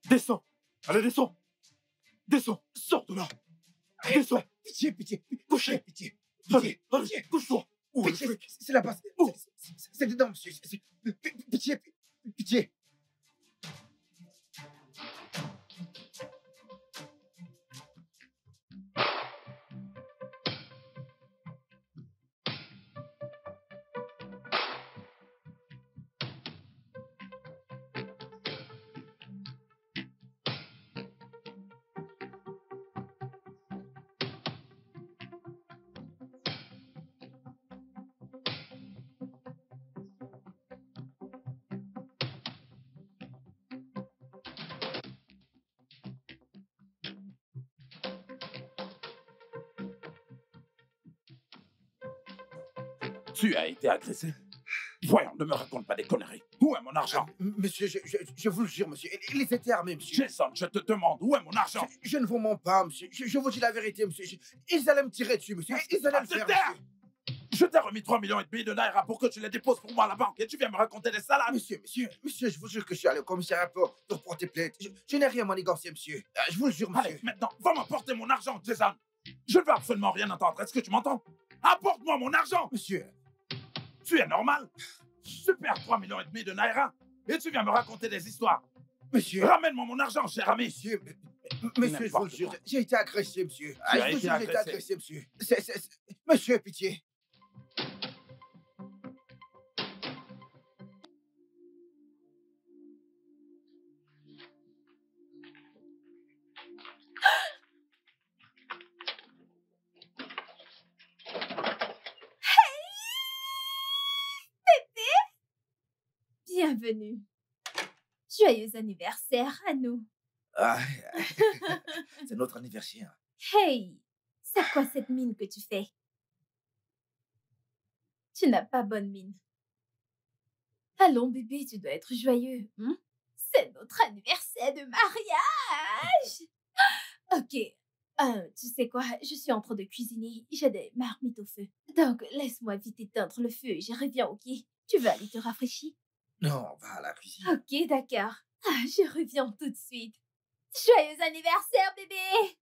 Descends. Allez, descends. Descends. Sors de là. Descends. Pitié, pitié. Couchez. Pitié. Allez, Pitié. allez, couche-toi. Où est le Pitié. flic? C'est la base. Où? C'est dedans, monsieur. Pitié. Pitié. Tu as été agressé. Voyons, ne me raconte pas des conneries. Où est mon argent? Monsieur, je vous le jure, monsieur. Ils étaient armés, monsieur. Jason, je te demande, où est mon argent? Je ne vous mens pas, monsieur. Je vous dis la vérité, monsieur. Ils allaient me tirer dessus, monsieur. Ils allaient le faire, monsieur. Je t'ai remis 3,5 millions de naira pour que tu les déposes pour moi à la banque et tu viens me raconter des salades. Monsieur, je vous jure que je suis allé au commissariat pour porter plainte. Je n'ai rien manigancé, monsieur. Je vous le jure, monsieur. Allez, maintenant, va m'apporter mon argent, Jason. Je ne veux absolument rien entendre. Est-ce que tu m'entends? Apporte-moi mon argent. Monsieur. Tu es normal? Je perds 3,5 millions de naira et tu viens me raconter des histoires. Monsieur. Ramène-moi mon argent, cher ami. Monsieur, je vous le jure, j'ai été agressé, monsieur. Tu Je as vous été jure, j'ai été agressé, monsieur. Monsieur, pitié. Bienvenue. Joyeux anniversaire à nous. Ah, c'est notre anniversaire. Hey, c'est quoi cette mine que tu fais? Tu n'as pas bonne mine. Allons, bébé, tu dois être joyeux. Hein? C'est notre anniversaire de mariage. Ok, tu sais quoi? Je suis en train de cuisiner. J'ai des marmites au feu. Donc, laisse-moi vite éteindre le feu et je reviens, ok? Tu veux aller te rafraîchir? Non, on va à la cuisine. Ok, d'accord. Je reviens tout de suite. Joyeux anniversaire, bébé!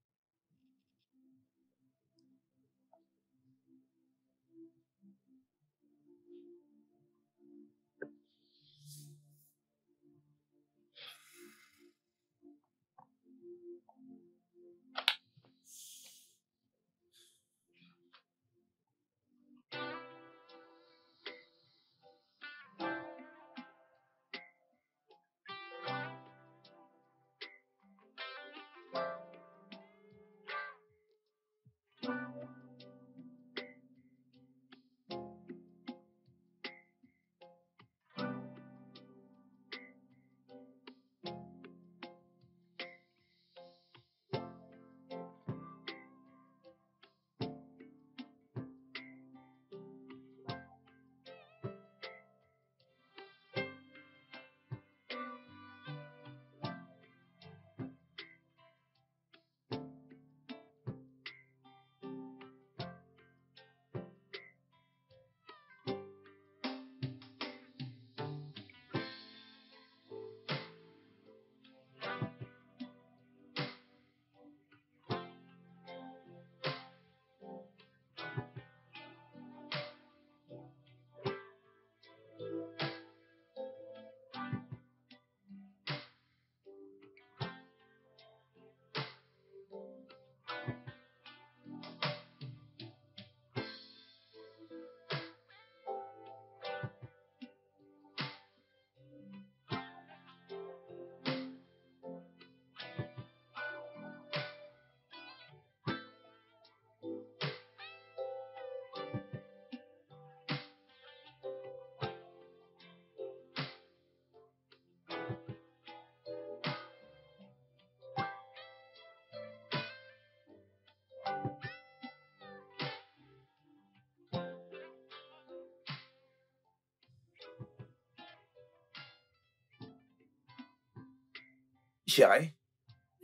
Chérie,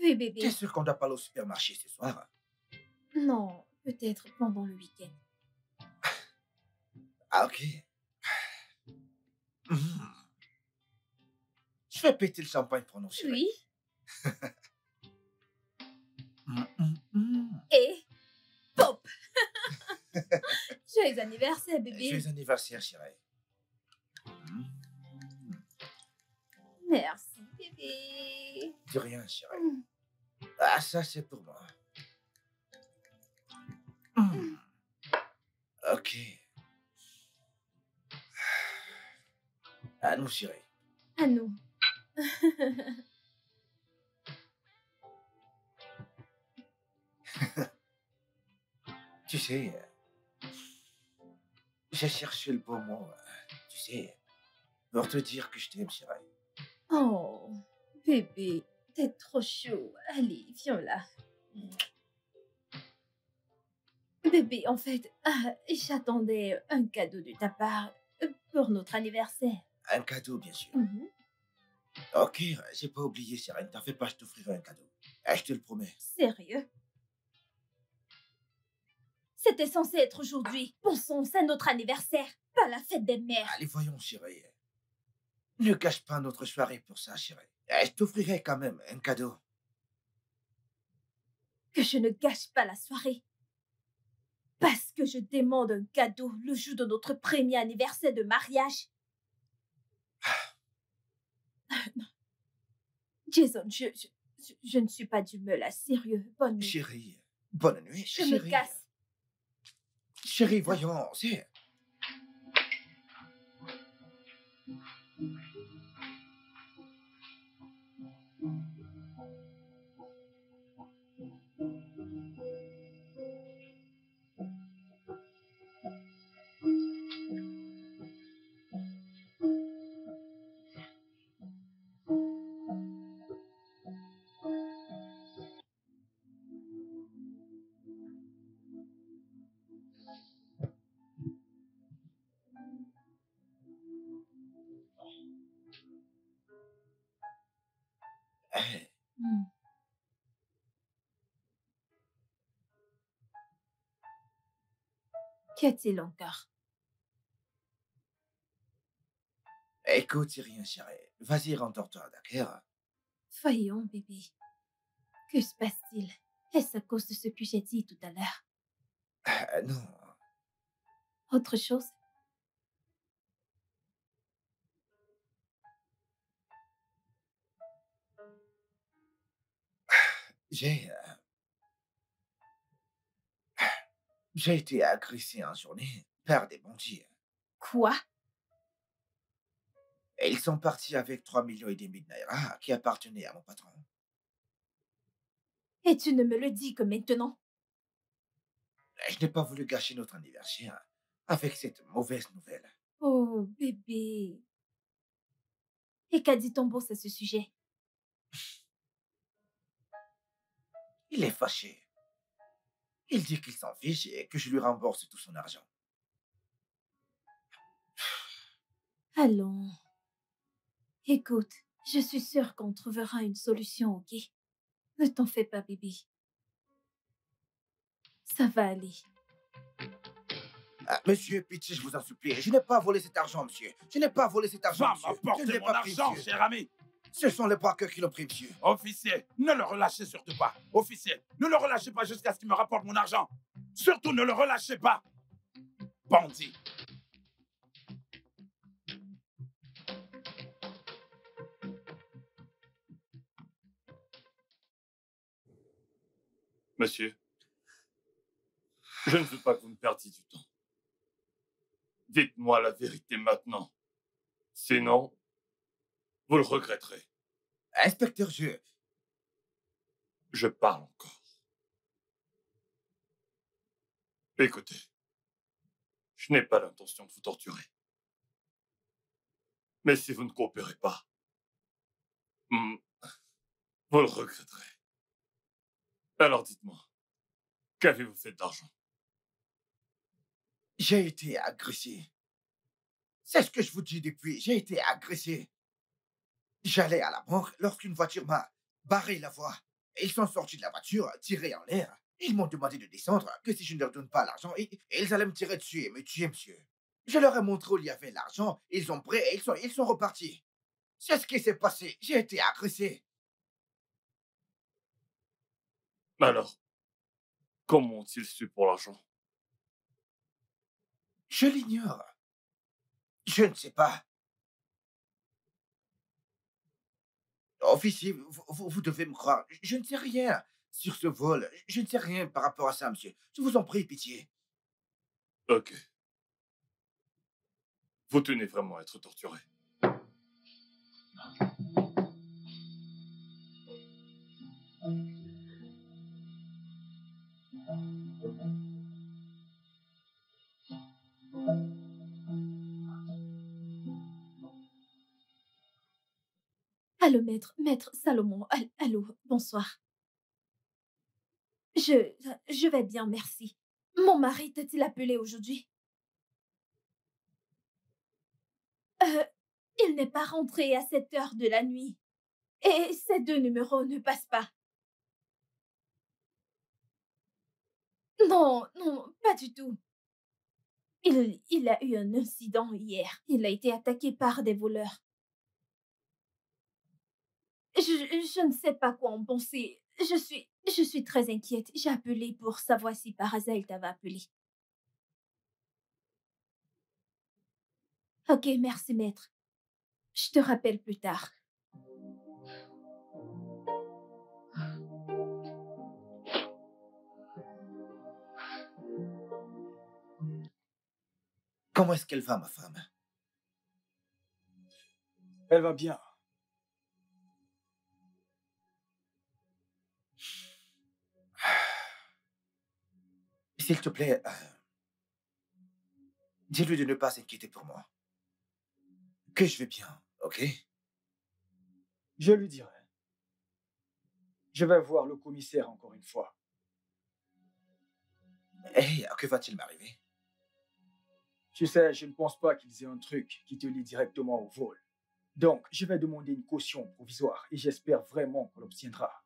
Oui, bébé. t'es sûr qu'on doit pas aller au supermarché ce soir? Non, peut-être pendant le week-end. Ah, ok. Je vais péter le champagne pour nous, chérie. Oui, Et pop. Joyeux anniversaire, bébé. Joyeux anniversaire, chérie. Merci, bébé. De rien, chérie. Ah, ça, c'est pour moi. Ok. À nous, chérie. À nous. Tu sais, j'ai cherché le bon mot, tu sais, pour te dire que je t'aime, chérie. Oh, bébé, t'es trop chaud. Allez, viens là. Bébé, en fait, j'attendais un cadeau de ta part pour notre anniversaire. Un cadeau, bien sûr. Mhm. Ok, j'ai pas oublié, chérie. Ne t'en fais pas, je t'offrirai un cadeau. Je te le promets. Sérieux? C'était censé être aujourd'hui. Bon sang, c'est notre anniversaire, pas la fête des mères. Allez, voyons, chérie. Ne gâche pas notre soirée pour ça, chérie. Je t'offrirai quand même un cadeau. Que je ne gâche pas la soirée. Parce que je demande un cadeau le jour de notre premier anniversaire de mariage. Non. Jason, je ne suis pas d'humeur là, sérieux. Bonne nuit. Chérie, bonne nuit, Je chérie. me casse. Chérie, voyons, c'est... Hmm. Qu'y a-t-il encore? Écoute, c'est rien, chérie. Vas-y, rendors-toi, d'accord? Voyons, bébé. Que se passe-t-il? Est-ce à cause de ce que j'ai dit tout à l'heure? Non. Autre chose? J'ai... J'ai été agressé en journée par des bandits. Quoi? Et ils sont partis avec 3,5 millions de naira qui appartenaient à mon patron. Et tu ne me le dis que maintenant? Je n'ai pas voulu gâcher notre anniversaire avec cette mauvaise nouvelle. Oh, bébé. Et qu'a dit ton boss à ce sujet? Il est fâché. Il dit qu'il s'en fiche et que je lui rembourse tout son argent. Allons. Écoute, je suis sûre qu'on trouvera une solution, ok? Ne t'en fais pas, bébé. Ça va aller. Monsieur, pitié, je vous en supplie. Je n'ai pas volé cet argent, monsieur. Je n'ai pas volé cet argent, Va monsieur. Je ne m'apporter l'ai mon pas pris, argent, monsieur. cher ami. Ce sont les braqueurs qui l'ont pris, monsieur. Officier, ne le relâchez surtout pas. Officier, ne le relâchez pas jusqu'à ce qu'il me rapporte mon argent. Surtout, ne le relâchez pas. Bandit. Monsieur, je ne veux pas que vous me perdiez du temps. Dites-moi la vérité maintenant. Sinon, vous le regretterez. Inspecteur, Je parle encore. Écoutez, je n'ai pas l'intention de vous torturer. Mais si vous ne coopérez pas, vous le regretterez. Alors dites-moi, qu'avez-vous fait de l'argent? j'ai été agressé. C'est ce que je vous dis depuis. J'ai été agressé. J'allais à la banque lorsqu'une voiture m'a barré la voie. Ils sont sortis de la voiture, tirés en l'air. Ils m'ont demandé de descendre, que si je ne leur donne pas l'argent, ils allaient me tirer dessus et me tuer, monsieur. Je leur ai montré où il y avait l'argent, ils ont pris et ils sont repartis. C'est ce qui s'est passé. J'ai été agressé. Alors, comment ont-ils su pour l'argent? Je l'ignore. Je ne sais pas. Officier, vous devez me croire. Je ne sais rien sur ce vol. Je ne sais rien par rapport à ça, monsieur. Je vous en prie, pitié. Ok. Vous tenez vraiment à être torturé. Allô, maître Salomon. Allô, bonsoir. Je, je vais bien, merci. Mon mari t'a-t-il appelé aujourd'hui? Euh, il n'est pas rentré à cette heure de la nuit. Et ces deux numéros ne passent pas. Non, non, pas du tout. Il a eu un incident hier. Il a été attaqué par des voleurs. Je ne sais pas quoi en penser. Je suis très inquiète. J'ai appelé pour savoir si par hasard il t'avait appelé. Ok, merci, maître. Je te rappelle plus tard. Comment est-ce qu'elle va, ma femme? Elle va bien. S'il te plaît, dis-lui de ne pas s'inquiéter pour moi. Que je vais bien, ok? Je lui dirai. Je vais voir le commissaire encore une fois. Hey, que va-t-il m'arriver? Tu sais, je ne pense pas qu'ils aient un truc qui te lie directement au vol. Donc, je vais demander une caution provisoire et j'espère vraiment qu'on l'obtiendra.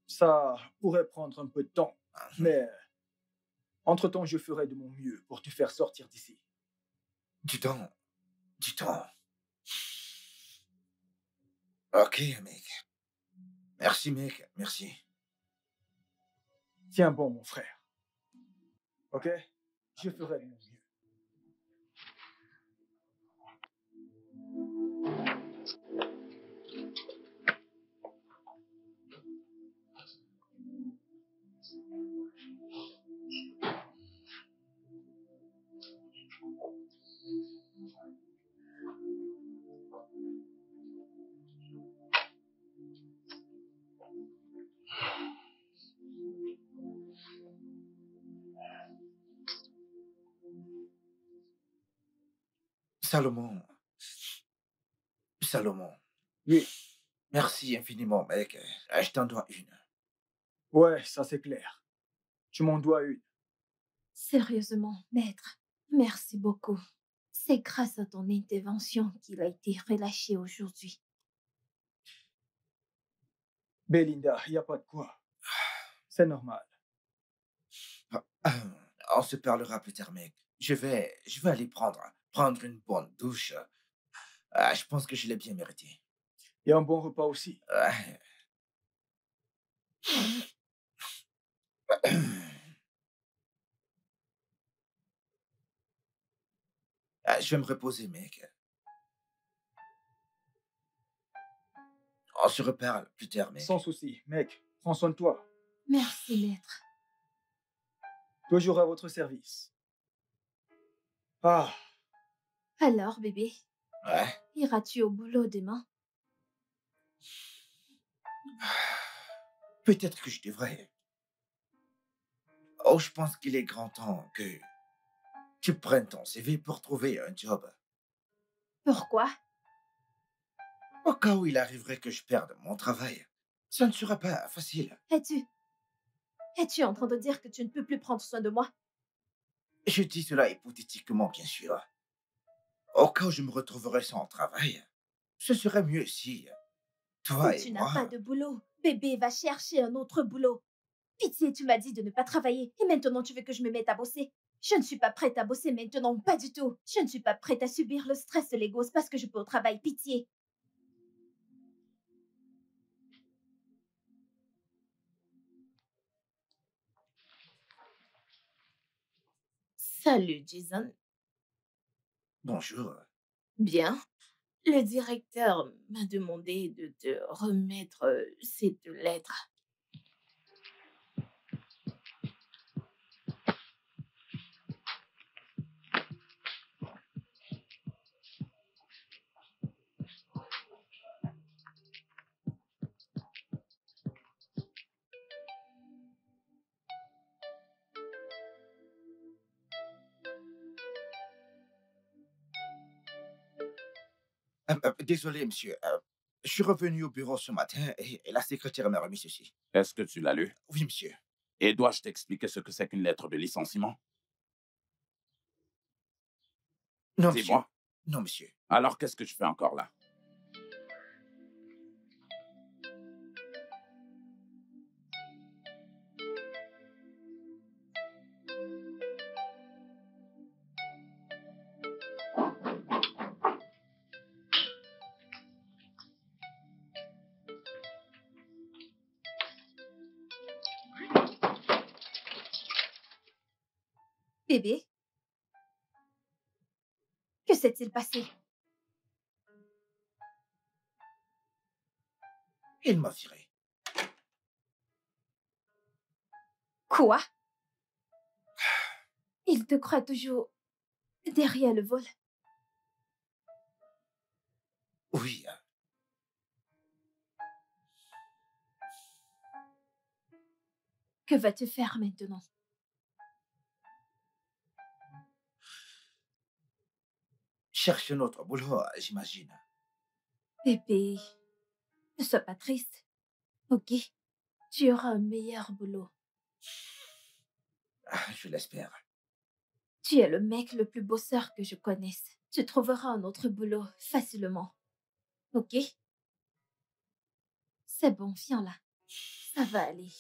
Ça pourrait prendre un peu de temps, mais entre-temps, je ferai de mon mieux pour te faire sortir d'ici. Du temps. Du temps. Ok, mec. Merci, mec. Merci. Tiens bon, mon frère. Ok? Je ferai de mon mieux. Salomon. Salomon. Oui, Merci infiniment, mec. Je t'en dois une. ouais, ça c'est clair. Tu m'en dois une. Sérieusement, maître, merci beaucoup. C'est grâce à ton intervention qu'il a été relâché aujourd'hui. Belinda, il n'y a pas de quoi. C'est normal. On se parlera plus tard, mec. Je vais aller prendre une bonne douche. Je pense que je l'ai bien mérité. Et un bon repas aussi. Ouais. Je vais me reposer, mec. On se reparle plus tard, mec. Sans souci, mec. Prends soin de toi. Merci, maître. Toujours à votre service. Ah, Alors, bébé, Ouais. iras-tu au boulot demain? Peut-être que je devrais. Oh, je pense qu'il est grand temps que tu prennes ton CV pour trouver un job. Pourquoi? Au cas où il arriverait que je perde mon travail, ça ne sera pas facile. Es-tu en train de dire que tu ne peux plus prendre soin de moi? Je dis cela hypothétiquement, bien sûr. Au cas où je me retrouverais sans travail, ce serait mieux si toi Si et tu n'as pas moi... de boulot, bébé va chercher un autre boulot. Pitié, tu m'as dit de ne pas travailler et maintenant tu veux que je me mette à bosser. Je ne suis pas prête à bosser maintenant, pas du tout. Je ne suis pas prête à subir le stress de l'ego parce que je peux au travail, pitié. Salut, Jason. Bonjour. Bien. Le directeur m'a demandé de te remettre ces 2 lettres. Désolé, monsieur. Je suis revenu au bureau ce matin et la secrétaire m'a remis ceci. Est-ce que tu l'as lu? Oui, monsieur. Et dois-je t'expliquer ce que c'est qu'une lettre de licenciement? Non, monsieur. Dis-moi. Non, monsieur. Alors qu'est-ce que tu fais encore là? Bébé? Que s'est-il passé? Il m'a viré. Quoi? Il te croit toujours derrière le vol? Oui. Que vas-tu faire maintenant? Cherche un autre boulot, j'imagine. Bébé, ne sois pas triste. Ok? Tu auras un meilleur boulot. Je l'espère. Tu es le mec le plus bosseur que je connaisse. Tu trouveras un autre boulot facilement. Ok? C'est bon, viens là. Ça va aller.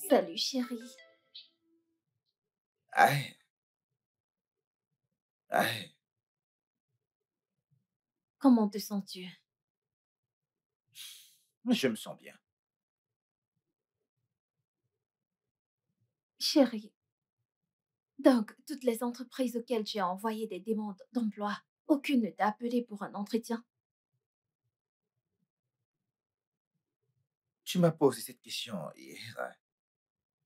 Salut, chérie. Aïe. Aïe. Comment te sens-tu? Je me sens bien. Chérie. Donc, toutes les entreprises auxquelles tu as envoyé des demandes d'emploi, aucune ne t'a appelé pour un entretien? Tu m'as posé cette question hier.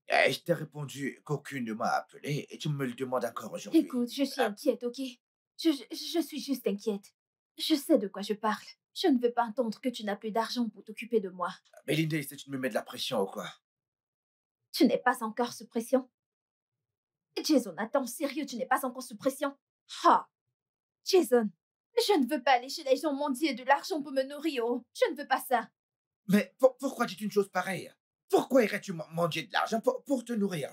Et je t'ai répondu qu'aucune ne m'a appelé et tu me le demandes encore aujourd'hui. Écoute, je suis inquiète, ok? Je suis juste inquiète. Je sais de quoi je parle. Je ne veux pas entendre que tu n'as plus d'argent pour t'occuper de moi. Melinda, est-ce que tu me mets de la pression ou quoi? Tu n'es pas encore sous pression? Jason, attends, sérieux, tu n'es pas encore sous pression? Ah! Jason, je ne veux pas aller chez les gens mendier de l'argent pour me nourrir. Oh. Je ne veux pas ça. Mais pourquoi dis-tu une chose pareille? Pourquoi irais-tu manger de l'argent pour te nourrir?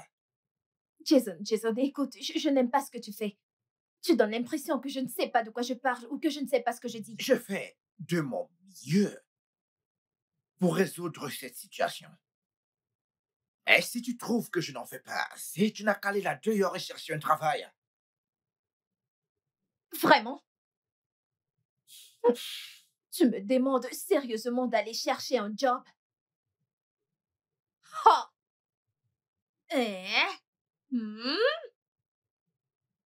Jason, écoute, je n'aime pas ce que tu fais. Tu donnes l'impression que je ne sais pas de quoi je parle ou que je ne sais pas ce que je dis. Je fais de mon mieux pour résoudre cette situation. Et si tu trouves que je n'en fais pas assez, tu n'as qu'à aller là dehors et chercher un travail. Vraiment? Tu me demandes sérieusement d'aller chercher un job? Ha! Hmm?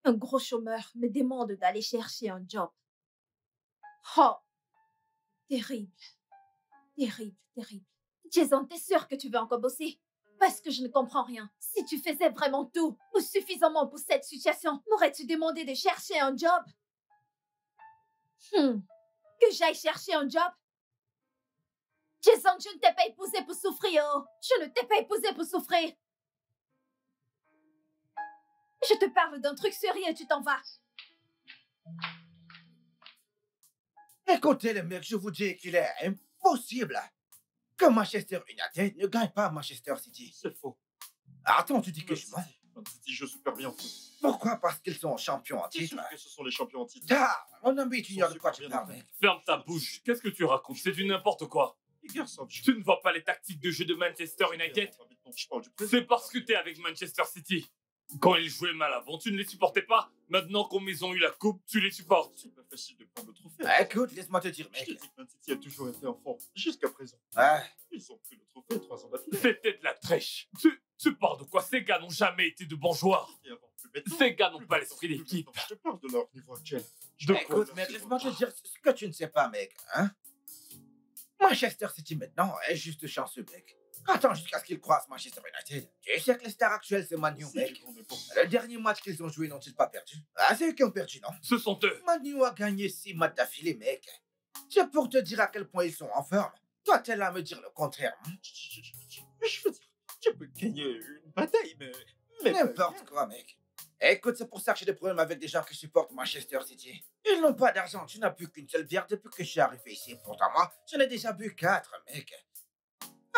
Un gros chômeur me demande d'aller chercher un job. Oh! Terrible. Terrible, terrible. Jason, t'es sûr que tu veux encore bosser? Parce que je ne comprends rien. Si tu faisais vraiment tout ou suffisamment pour cette situation, m'aurais-tu demandé de chercher un job? Que j'aille chercher un job? Jason, je ne t'ai pas épousé pour souffrir. Oh. Je ne t'ai pas épousé pour souffrir. Je te parle d'un truc sérieux et tu t'en vas. Écoutez, le mec, je vous dis qu'il est impossible que Manchester United ne gagne pas Manchester City. C'est faux. Attends, tu dis que je mens? Man City joue super bien en foot. Pourquoi? Parce qu'ils sont champions en C'est titre. sûr que ce sont les champions en titre. Ah, mon ami, tu Ils ignores sont de quoi super tu bien parles, mec. Ferme ta bouche. Qu'est-ce que tu racontes? C'est du n'importe quoi. Les garçons, Tu ne vois pas les tactiques de jeu de Manchester United? Non, je parle du présent. C'est parce que t'es avec Manchester City. Quand ils jouaient mal avant, tu ne les supportais pas. Maintenant qu'ils ont eu la coupe, tu les supportes. C'est pas facile de prendre le trophée. Écoute, laisse-moi te dire, mec. Je te dis que Man City a toujours été en forme, jusqu'à présent. Ouais. Ils ont pris le trophée 3 ans d'affilée. C'était de la trèche. Tu parles de quoi? Ces gars n'ont jamais été de bons joueurs. Ces gars n'ont pas l'esprit d'équipe. Je te parle de leur niveau actuel. Écoute, mec, laisse-moi te dire ce que tu ne sais pas, mec. Hein? Manchester City maintenant est juste chanceux, mec. Attends jusqu'à ce qu'ils croisent Manchester United. Tu sais que les stars actuelles, c'est Man U, mec. Le dernier match qu'ils ont joué, n'ont-ils pas perdu? Ah, c'est eux qui ont perdu, non? Ce sont eux. Man U a gagné 6 matchs d'affilée, mec. C'est pour te dire à quel point ils sont en forme. Toi, t'es là à me dire le contraire. Hein? Je veux dire, tu peux gagner une bataille, mais N'importe quoi, mec. Écoute, c'est pour ça que j'ai des problèmes avec des gens qui supportent Manchester City. Ils n'ont pas d'argent. Tu n'as plus qu'une seule bière depuis que je suis arrivé ici. Pourtant, moi, j'en ai déjà bu 4, mec.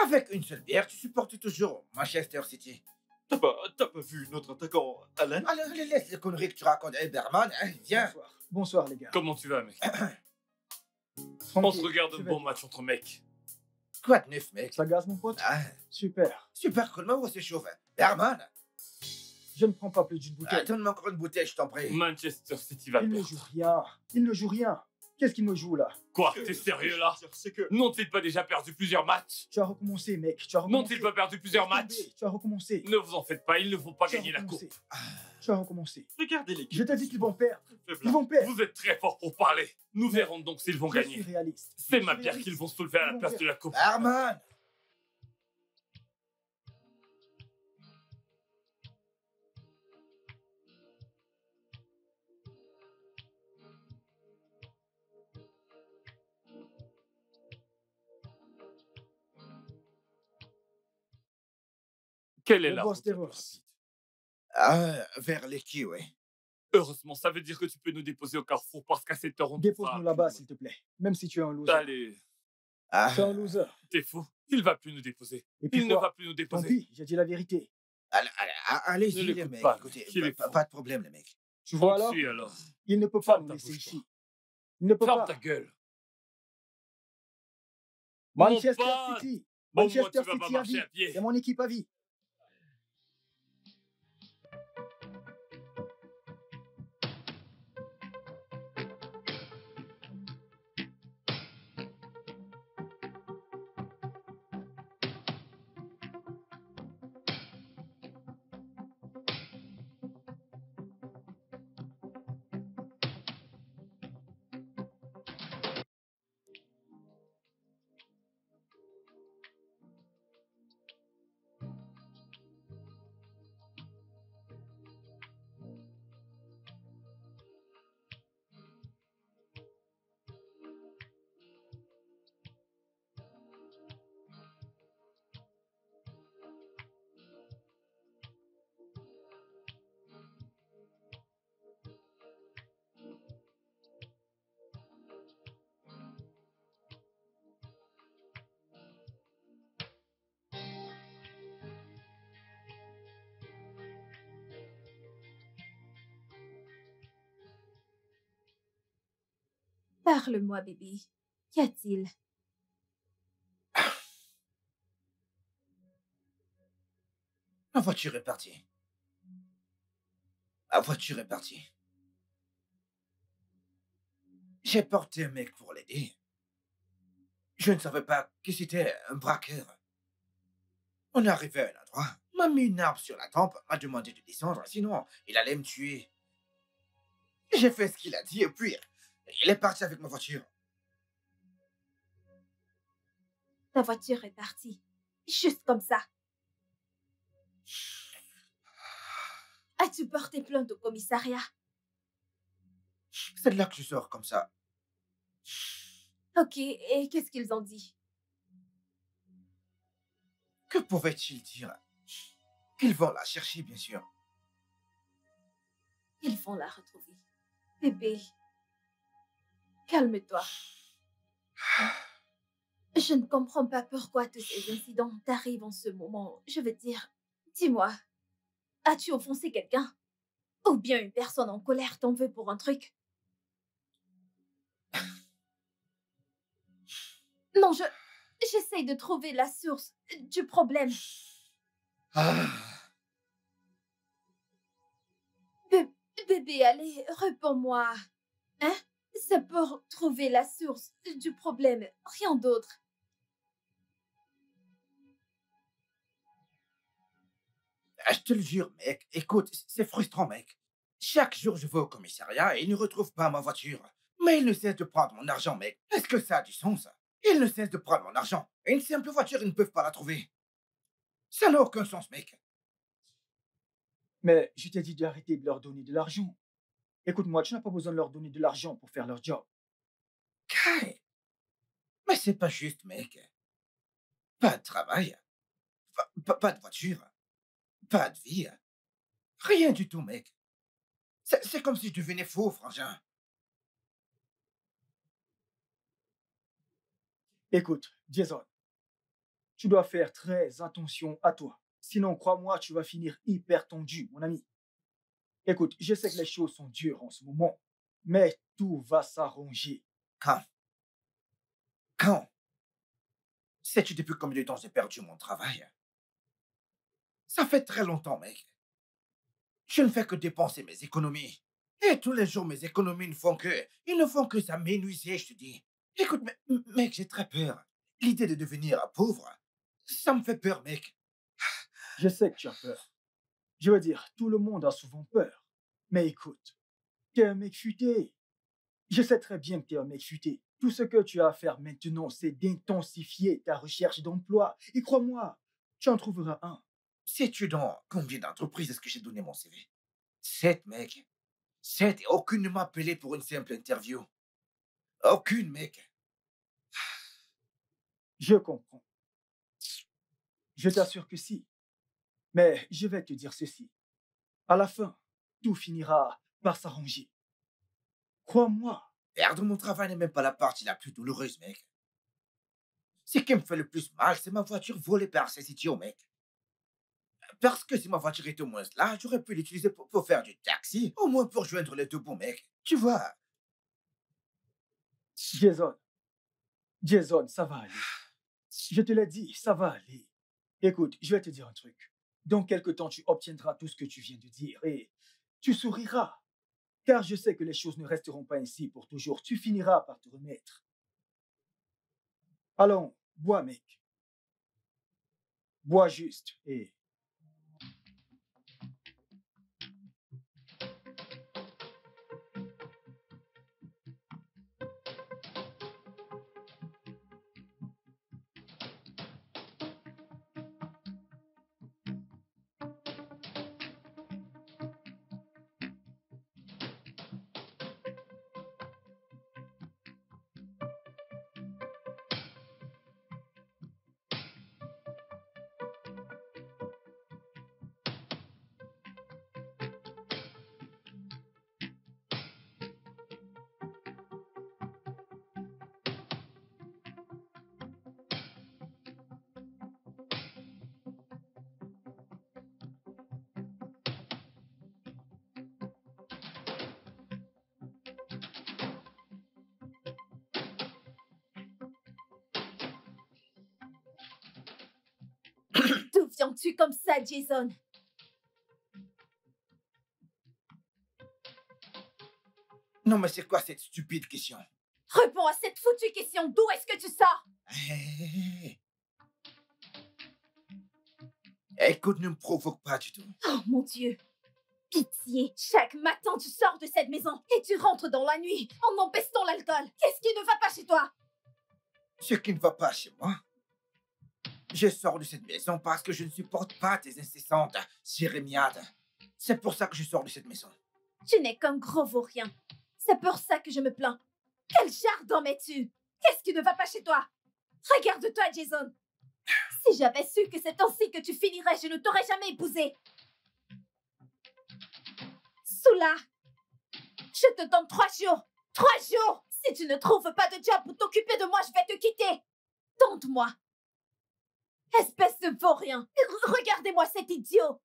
Avec une seule bière, tu supportes toujours Manchester City. T'as pas vu notre attaquant, Alan? Allez, laisse les conneries que tu racontes. Berman, hein, viens. Bonsoir. Bonsoir, les gars. Comment tu vas, mec? On Tranquille, se regarde un je vais bon bien. match entre mecs. Quoi de neuf, mec? Ça gaze, mon pote? Ah, Super. super cool, mais où c'est chaud, hein. Berman, Je ne prends pas plus d'une bouteille. donne-moi encore une bouteille, je t'en prie. Manchester City va Il ne perdre. joue rien. Il ne joue rien. Qu'est-ce qu'il me joue là? Quoi? T'es sérieux là? N'ont-ils pas déjà perdu plusieurs matchs? Tu as recommencé, mec. Tu as recommencé. N'ont-ils pas perdu plusieurs Laisse matchs? tomber, tu as recommencé. Ne vous en faites pas, ils ne vont pas Tu as gagner la coupe. recommencé. Tu as recommencé. Regardez l'équipe. Je t'ai dit qu'ils vont perdre. Ils vont perdre. Vous êtes très fort pour parler. Nous Mais verrons donc s'ils vont Je suis gagner. réaliste. C'est Je ma suis bière réaliste. qu'ils vont soulever à Ils la vont place perdre. de la coupe. Berman! Quelle est Le la boss route la des plus boss. rapide? Vers les kiwis. Heureusement, ça veut dire que tu peux nous déposer au carrefour parce qu'à cette heure, on ne fera Dépose-nous plus là-bas, de- s'il te plaît. Même si tu es un loser. Allez, Ah, Tu es un loser. t'es fou. Il va plus nous déposer. Et puis Il ne quoi? va plus nous Tant déposer. pis, j'ai dit la vérité. allez-y, Ne les l'écoute mecs. pas, Écoutez, qu'il est fou. pas de problème, les mecs. Tu vois alors? Suis alors. Il ne peut pas Ferme nous ta laisser bouche, ici. Il ne peut Ferme pas. ta gueule. Manchester Mon pote. City. Au moins, Manchester tu vas pas City à marcher vie. à pied. C'est mon équipe à vie. Parle-moi, bébé. Qu'y a-t-il? Ma voiture est partie. Ma voiture est partie. J'ai porté un mec pour l'aider. Je ne savais pas que c'était un braqueur. On est arrivé à un endroit, m'a mis une arme sur la tempe, m'a demandé de descendre, sinon il allait me tuer. J'ai fait ce qu'il a dit et puis il est parti avec ma voiture. Ta voiture est partie. Juste comme ça. As-tu porté plainte au commissariat? C'est de là que je sors comme ça. Ok, et qu'est-ce qu'ils ont dit? Que pouvaient-ils dire? Qu'ils vont la chercher, bien sûr. Ils vont la retrouver. Bébé, calme-toi. Je ne comprends pas pourquoi tous ces incidents t'arrivent en ce moment. Je veux dire, dis-moi, as-tu offensé quelqu'un? Ou bien une personne en colère t'en veut pour un truc? Non, j'essaye de trouver la source du problème. Ah, Bébé, allez, réponds-moi. Hein? C'est pour trouver la source du problème, rien d'autre. je te le jure, mec. Écoute, c'est frustrant, mec. Chaque jour, je vais au commissariat et il ne retrouve pas ma voiture. Mais il ne cesse de prendre mon argent, mec. Est-ce que ça a du sens? Il ne cesse de prendre mon argent. Et une simple voiture, ils ne peuvent pas la trouver. Ça n'a aucun sens, mec. Mais je t'ai dit d'arrêter de leur donner de l'argent. Écoute-moi, tu n'as pas besoin de leur donner de l'argent pour faire leur job. Kai, mais c'est pas juste, mec. Pas de travail, pas de voiture, pas de vie. Rien du tout, mec. C'est comme si je devenais faux, frangin. Écoute, Jason, tu dois faire très attention à toi. Sinon, crois-moi, tu vas finir hyper tendu, mon ami. Écoute, je sais que les choses sont dures en ce moment, mais tout va s'arranger. Quand? Quand? Sais-tu depuis combien de temps j'ai perdu mon travail? Ça fait très longtemps, mec. Je ne fais que dépenser mes économies. Et tous les jours, mes économies ils ne font que ça m'énuiser, je te dis. Écoute, mec, j'ai très peur. L'idée de devenir pauvre, ça me fait peur, mec. Je sais que tu as peur. Je veux dire, tout le monde a souvent peur. Mais écoute, t'es un mec futé. Je sais très bien que t'es un mec futé. Tout ce que tu as à faire maintenant, c'est d'intensifier ta recherche d'emploi. Et crois-moi, tu en trouveras un. Sais-tu dans combien d'entreprises est-ce que j'ai donné mon CV? 7, mec. 7 et aucune ne m'a appelé pour une simple interview. Aucune, mec. Je comprends. Je t'assure que si. Mais je vais te dire ceci. À la fin, tout finira par s'arranger. Crois-moi. Perdre mon travail n'est même pas la partie la plus douloureuse, mec. Ce qui me fait le plus mal, c'est ma voiture volée par ces idiots, mec. Parce que si ma voiture était au moins là, j'aurais pu l'utiliser pour faire du taxi, au moins pour joindre les deux bons, mec. Tu vois? Jason, Jason, ça va aller. Je te l'ai dit, ça va aller. Écoute, je vais te dire un truc. Dans quelque temps, tu obtiendras tout ce que tu viens de dire et tu souriras. Car je sais que les choses ne resteront pas ainsi pour toujours. Tu finiras par te remettre. Allons, bois, mec. Bois juste et D'où viens-tu comme ça, Jason? Non, mais c'est quoi cette stupide question? Réponds à cette foutue question. D'où est-ce que tu sors? Hé. Écoute, ne me provoque pas du tout. Oh mon Dieu. Pitié. Chaque matin, tu sors de cette maison et tu rentres dans la nuit en empestant l'alcool. Qu'est-ce qui ne va pas chez toi? Ce qui ne va pas chez moi. Je sors de cette maison parce que je ne supporte pas tes incessantes jérémiades. C'est pour ça que je sors de cette maison. Tu n'es qu'un gros vaurien. C'est pour ça que je me plains. Quel jardin mets-tu? Qu'est-ce qui ne va pas chez toi? Regarde-toi, Jason. Si j'avais su que c'est ainsi que tu finirais, je ne t'aurais jamais épousé. Soula, je te donne 3 jours. 3 jours! Si tu ne trouves pas de job pour t'occuper de moi, je vais te quitter. Tente-moi. Espèce de vaurien. Regardez-moi cet idiot.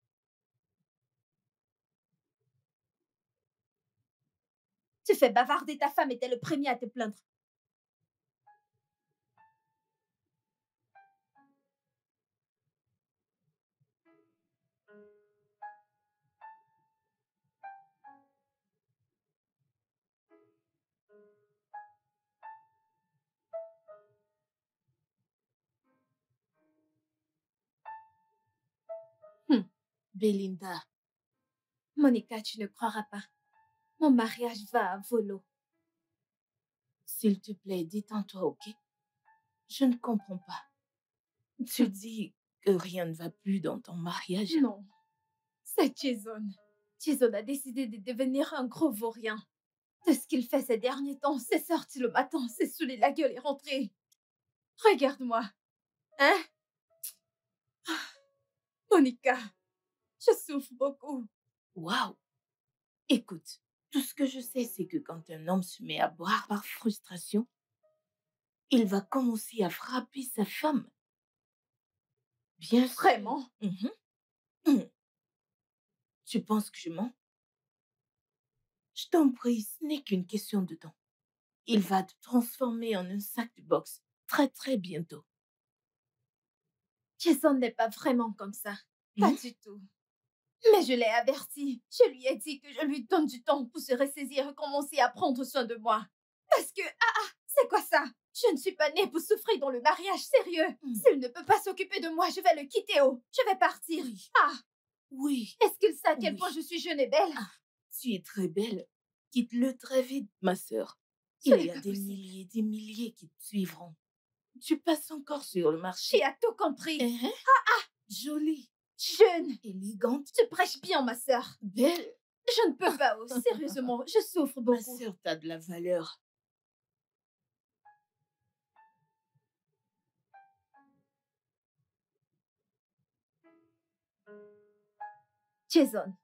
Tu fais bavarder ta femme et t'es le premier à te plaindre. Belinda, Monica, tu ne croiras pas. Mon mariage va à volo. s'il te plaît, détends-toi, ok? Je ne comprends pas. Tu dis que rien ne va plus dans ton mariage? Non, c'est Jason. Jason a décidé de devenir un gros vaurien. De ce qu'il fait ces derniers temps, c'est sorti le matin, c'est saoulé la gueule et rentré. Regarde-moi. Hein? Monica, je souffre beaucoup. Waouh! Écoute, tout ce que je sais, c'est que quand un homme se met à boire par frustration, il va commencer à frapper sa femme. Bien sûr. Vraiment? Mhm. Mhm. Tu penses que je mens? Je t'en prie, ce n'est qu'une question de temps. Il va te transformer en un sac de boxe très très bientôt. Jason n'est pas vraiment comme ça. Pas Hmm? du tout. Mais je l'ai averti. Je lui ai dit que je lui donne du temps pour se ressaisir et commencer à prendre soin de moi. Parce que, c'est quoi ça? Je ne suis pas née pour souffrir dans le mariage, sérieux. S'il ne peut pas s'occuper de moi, je vais le quitter, oh. Je vais partir. Oui. Ah, Oui, est-ce qu'il sait à quel Oui. point je suis jeune et belle? tu es très belle. Quitte-le très vite, ma sœur. Ce Il n'est y a pas des possible. milliers qui te suivront. Tu passes encore sur le Tu marché. as tout compris. Hein? Jolie, Jeune. élégante, Tu prêches bien, ma sœur. belle. Je ne peux pas, oh. Sérieusement, je souffre Ma beaucoup. sœur, t'as de la valeur. Jason,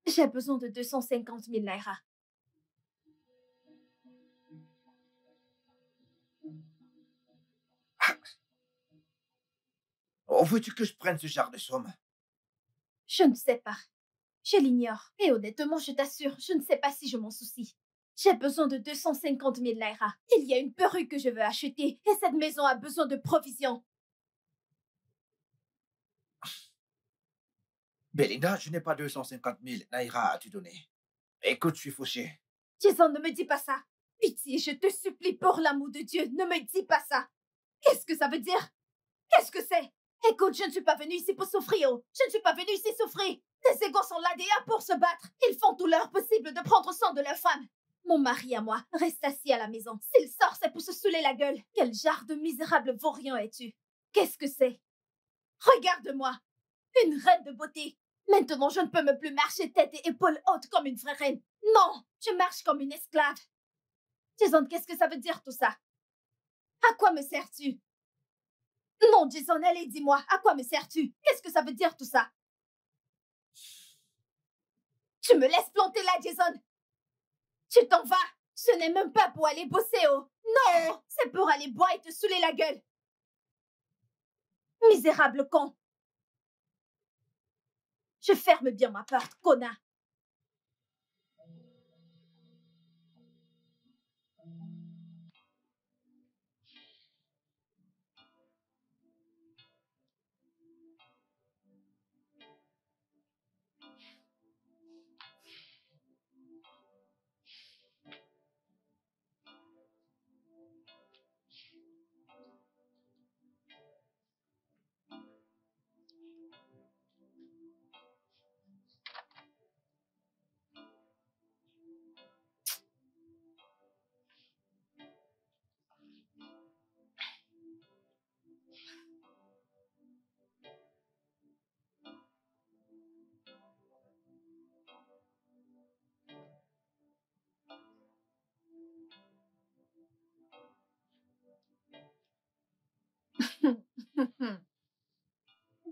j'ai besoin de 250 000 naira. Oh, veux-tu que je prenne ce genre de somme? Je ne sais pas. Je l'ignore. Et honnêtement, je t'assure, je ne sais pas si je m'en soucie. J'ai besoin de 250 000 naira. Il y a une perruque que je veux acheter et cette maison a besoin de provisions. Belinda, je n'ai pas 250 000 naira à te donner. Écoute, je suis fauché. Jason, ne me dis pas ça. Pitié, je te supplie pour l'amour de Dieu, ne me dis pas ça. Qu'est-ce que ça veut dire? Qu'est-ce que c'est? Écoute, je ne suis pas venue ici pour souffrir. Oh. Je ne suis pas venue ici souffrir. Tes égaux sont là déjà pour se battre. Ils font tout leur possible de prendre soin de leur femme. Mon mari à moi reste assis à la maison. S'il sort, c'est pour se saouler la gueule. Quel genre de misérable vaurien es-tu? Qu'est-ce que c'est? Regarde-moi. Une reine de beauté. Maintenant, je ne peux me plus marcher tête et épaules hautes comme une vraie reine. Non, je marche comme une esclave. Jason, qu'est-ce que ça veut dire tout ça? À quoi me sers-tu? Non, Jason, allez, dis-moi, à quoi me sers-tu? Qu'est-ce que ça veut dire tout ça? Tu me laisses planter là, Jason? Tu t'en vas? Ce n'est même pas pour aller bosser, oh! Non! C'est pour aller boire et te saouler la gueule! Misérable con! Je ferme bien ma porte, connard!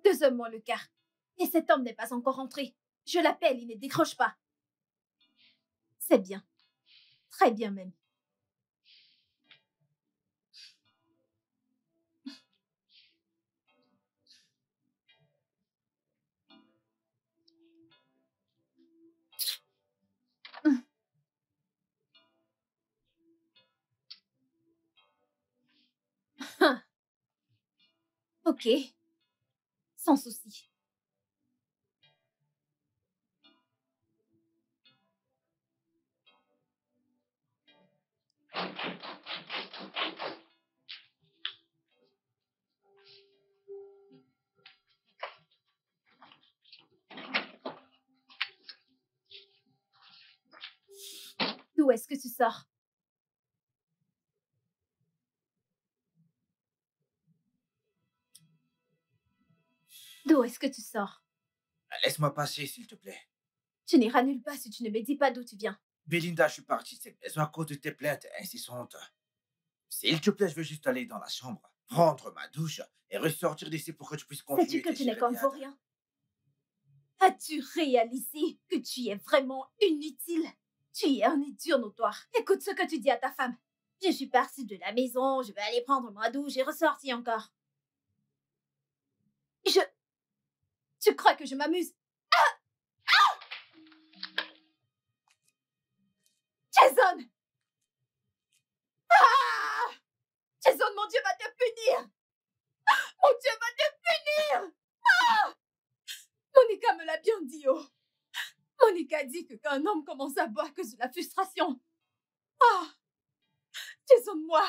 Deuxièmement, le quart. Et cet homme n'est pas encore rentré. Je l'appelle, il ne décroche pas. C'est bien. Très bien même. Ok. Sans souci. D'où est-ce que tu sors? D'où est-ce que tu sors? Laisse-moi passer, s'il te plaît. Tu n'iras nulle part si tu ne me dis pas d'où tu viens. Belinda, je suis parti de cette maison à cause de tes plaintes incessantes. S'il te plaît, je veux juste aller dans la chambre, prendre ma douche et ressortir d'ici pour que tu puisses continuer Sais-tu que tes tu n'es qu'un jérémiades. vaurien? As-tu réalisé que tu es vraiment inutile? Tu es un idiot notoire. Écoute ce que tu dis à ta femme. Je suis partie de la maison, je vais aller prendre ma douche et ressortir encore. Tu crois que je m'amuse? Jason! Ah! Jason, mon Dieu va te punir! Mon Dieu va te punir! Ah! Monica me l'a bien dit, oh! Monica dit que quand un homme commence à boire à cause de la frustration. Ah! Jason, moi!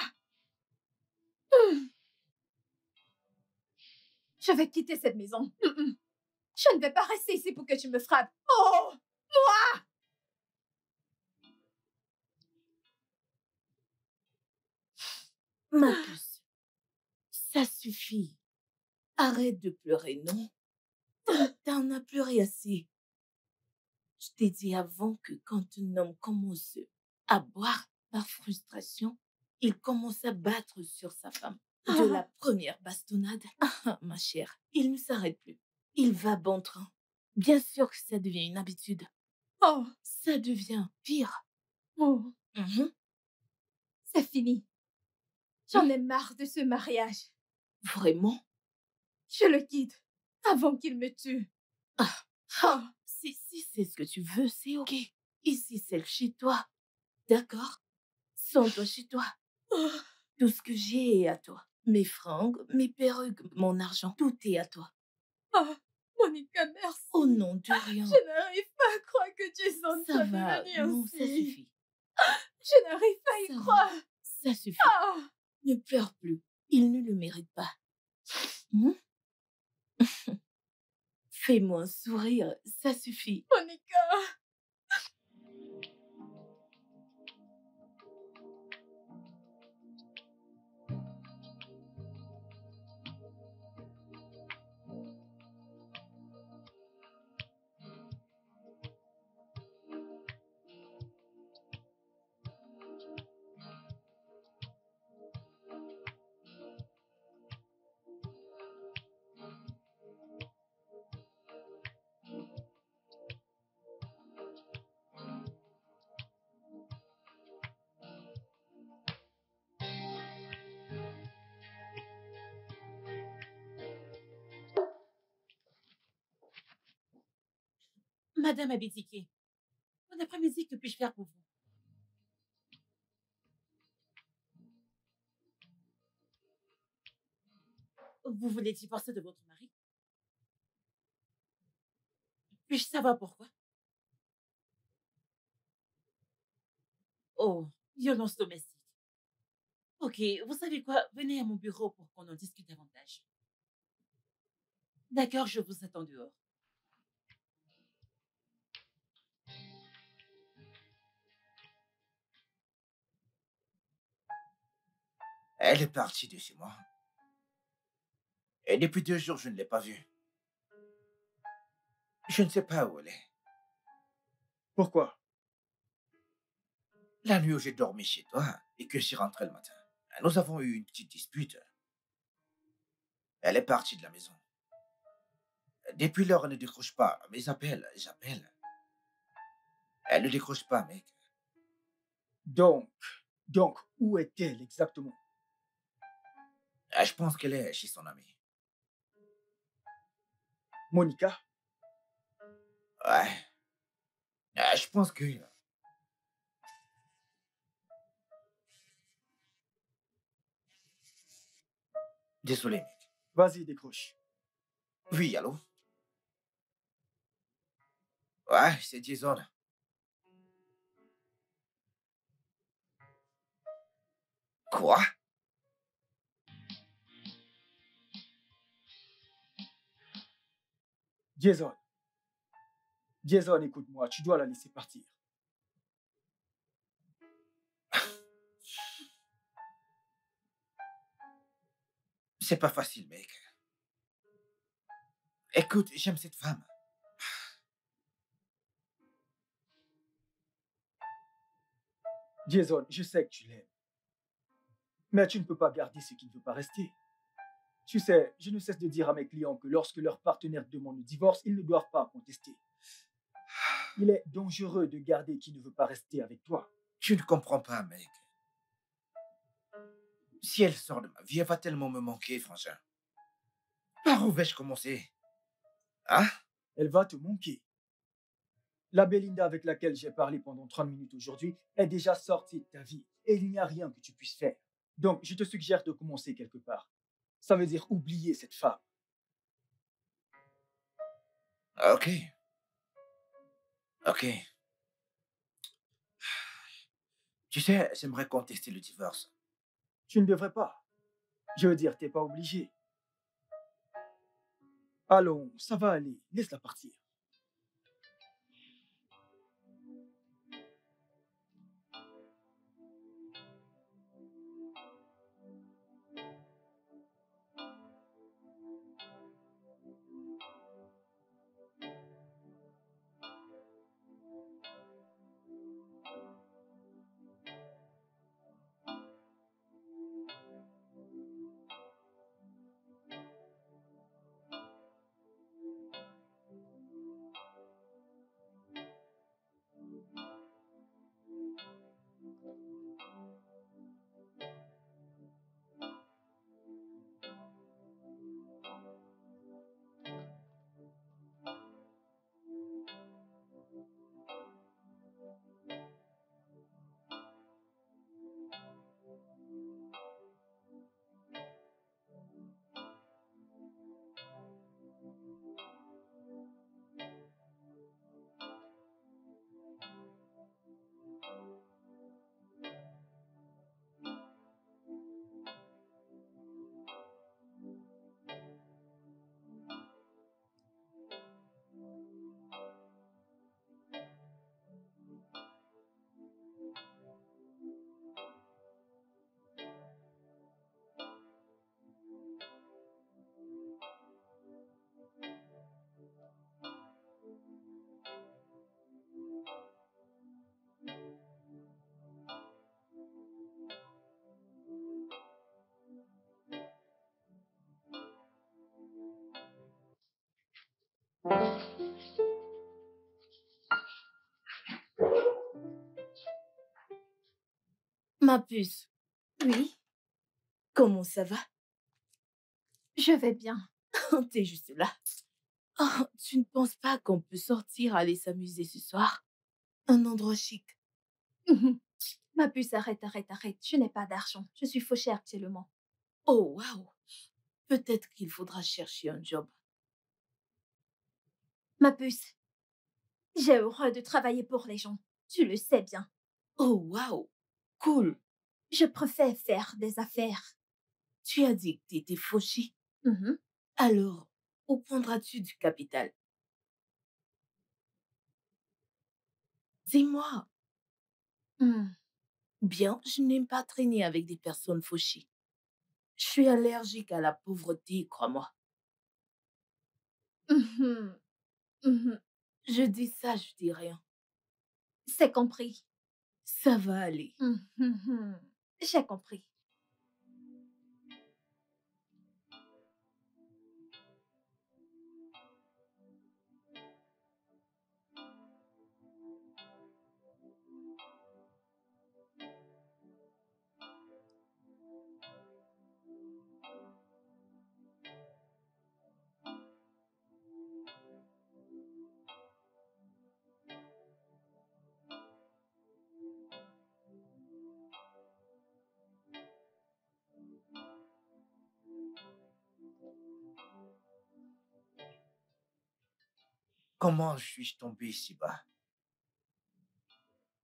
Je vais quitter cette maison. Je ne vais pas rester ici pour que tu me frappes. Oh! Moi! Ma puce, ça suffit. Arrête de pleurer, non? T'en as pleuré assez. Je t'ai dit avant que quand un homme commence à boire par frustration, il commence à battre sur sa femme. De la première bastonnade, ma chère, il ne s'arrête plus. Il va bon train. Bien sûr que ça devient une habitude. Oh! Ça devient pire. Oh! Mhm. C'est fini. J'en ai marre de ce mariage. Vraiment? Je le quitte avant qu'il me tue. Oh! Si c'est ce que tu veux, c'est ok. Ici, c'est chez toi. D'accord? Sans toi chez toi. Tout ce que j'ai est à toi. Mes fringues, mes perruques, mon argent, tout est à toi. Oh! Monica, merci. Au nom de rien. Je n'arrive pas à croire que Jason Ça soit va, devenu non, ainsi. ça suffit. Je n'arrive pas à y Ça va. croire. Ça suffit. Ah! Ne pleure plus. Il ne le mérite pas. Hmm? Fais-moi un sourire, ça suffit. Monica! Madame Abitiki, bon après-midi, que puis-je faire pour vous? Vous voulez divorcer de votre mari? Puis-je savoir pourquoi? Oh, violence domestique. Ok, vous savez quoi? Venez à mon bureau pour qu'on en discute davantage. D'accord, je vous attends dehors. Elle est partie de chez moi. Et depuis 2 jours, je ne l'ai pas vue. Je ne sais pas où elle est. Pourquoi? La nuit où j'ai dormi chez toi et que j'y rentrais le matin, nous avons eu une petite dispute. Elle est partie de la maison. Depuis lors, elle ne décroche pas mes appels. J'appelle. Elle ne décroche pas, mec. Donc, où est-elle exactement? Je pense qu'elle est chez son ami. Monica? Ouais. Je pense que... Désolé, mec. Vas-y, décroche. Oui, allô? Ouais, c'est Jason. Quoi? Jason. Jason, écoute-moi, tu dois la laisser partir. C'est pas facile, mec. Écoute, j'aime cette femme. Jason, je sais que tu l'aimes. Mais tu ne peux pas garder ce qui ne veut pas rester. Tu sais, je ne cesse de dire à mes clients que lorsque leur partenaire demande le divorce, ils ne doivent pas contester. Il est dangereux de garder qui ne veut pas rester avec toi. Tu ne comprends pas, mec. Si elle sort de ma vie, elle va tellement me manquer, frangin. Par où vais-je commencer? Hein? Elle va te manquer. La Belinda avec laquelle j'ai parlé pendant 30 minutes aujourd'hui est déjà sortie de ta vie et il n'y a rien que tu puisses faire. Donc, je te suggère de commencer quelque part. Ça veut dire oublier cette femme. Ok. Ok. Tu sais, j'aimerais contester le divorce. Tu ne devrais pas. Je veux dire, t'es pas obligé. Allons, ça va aller. Laisse-la partir. Ma puce, Oui, comment ça va? je vais bien. T'es juste là. Oh, tu ne penses pas qu'on peut sortir, aller s'amuser ce soir? Un endroit chic. Mhm. Ma puce, arrête, arrête, arrête. Je n'ai pas d'argent. Je suis fauchée actuellement. Oh, waouh! Peut-être qu'il faudra chercher un job. Ma puce, j'ai horreur de travailler pour les gens. Tu le sais bien. Oh, waouh! Cool! Je préfère faire des affaires. Tu as dit que t'étais fauchée. Mhm. Alors, où prendras-tu du capital? Dis-moi. Hmm. Bien, je n'aime pas traîner avec des personnes fauchées. Je suis allergique à la pauvreté, crois-moi. Mhm. Mhm. Je dis ça, je dis rien. C'est compris. Ça va aller. Mhm. J'ai compris. Comment suis-je tombé si bas?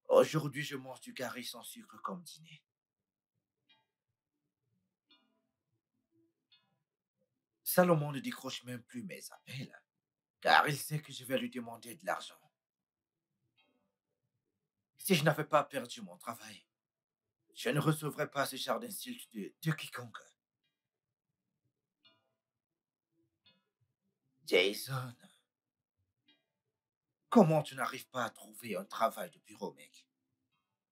Aujourd'hui, je mange du curry sans sucre comme dîner. Salomon ne décroche même plus mes appels, car il sait que je vais lui demander de l'argent. Si je n'avais pas perdu mon travail, je ne recevrais pas ce genre d'insulte de quiconque. Jason, comment tu n'arrives pas à trouver un travail de bureau, mec?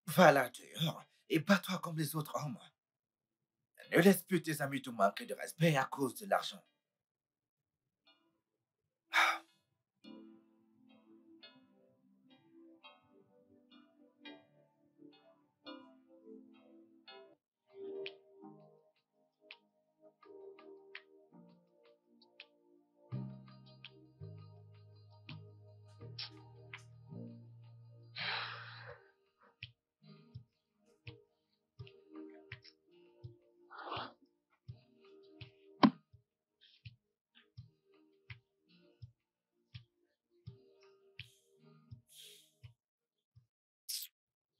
Va là dehors et bats-toi comme les autres hommes. Ne laisse plus tes amis te manquer de respect à cause de l'argent.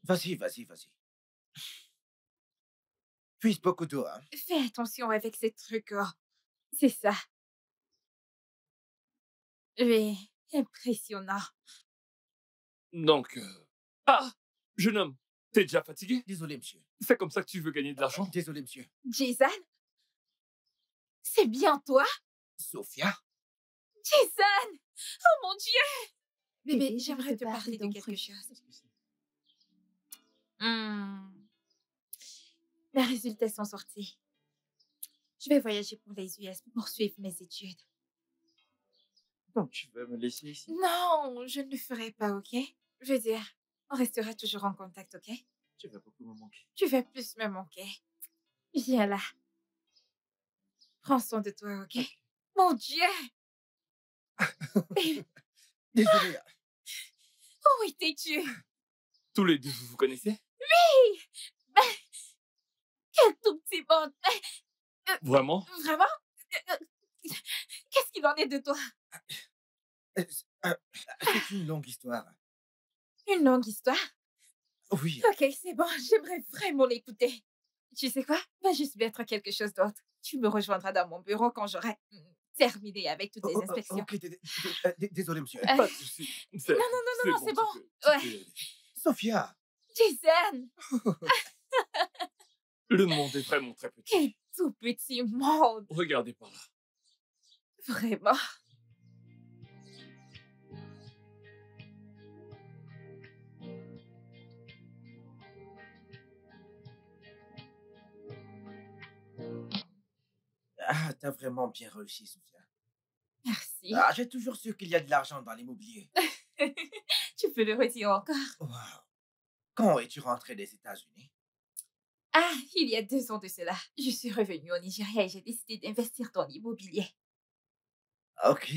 Vas-y, vas-y, vas-y. Puise beaucoup d'eau, hein. Fais attention avec ces trucs. Oh. C'est ça. Oui, impressionnant. Donc... Ah! Jeune homme, t'es déjà fatigué? Désolé, monsieur. C'est comme ça que tu veux gagner de l'argent? Désolé, monsieur. Jason? C'est bien toi? Sophia? Jason! Oh mon Dieu! Bébé, Bébé, j'aimerais te parler de d'un quelque truc. chose. Mes résultats sont sortis. Je vais voyager pour les US pour poursuivre mes études. Donc, tu veux me laisser ici? Non, je ne le ferai pas, ok? Je veux dire, on restera toujours en contact, ok? Tu vas beaucoup me manquer. Tu vas plus me manquer. Viens là. Prends soin de toi, ok? Mon Dieu! Désolé. Où étais-tu? Tous les deux, vous vous connaissez? Quel tout petit monde! Vraiment? Vraiment? Qu'est-ce qu'il en est de toi? C'est une longue histoire. Une longue histoire? Oui. Ok, c'est bon, j'aimerais vraiment l'écouter. Tu sais quoi? Va juste mettre quelque chose d'autre. Tu me rejoindras dans mon bureau quand j'aurai terminé avec toutes les inspections. Ok, désolé, monsieur. Pas de soucis. Non, non, c'est bon. tu peux Ouais. y aller. Sophia! Jason! Le monde est vraiment très petit. Quel tout petit monde! Regardez par là. Vraiment. Ah, t'as vraiment bien réussi, Sophia. Merci. Ah, j'ai toujours su qu'il y a de l'argent dans l'immobilier. Tu peux le redire encore? Wow. Quand es-tu rentré des États-Unis? Ah, il y a 2 ans de cela. Je suis revenue au Nigeria et j'ai décidé d'investir dans l'immobilier. Ok.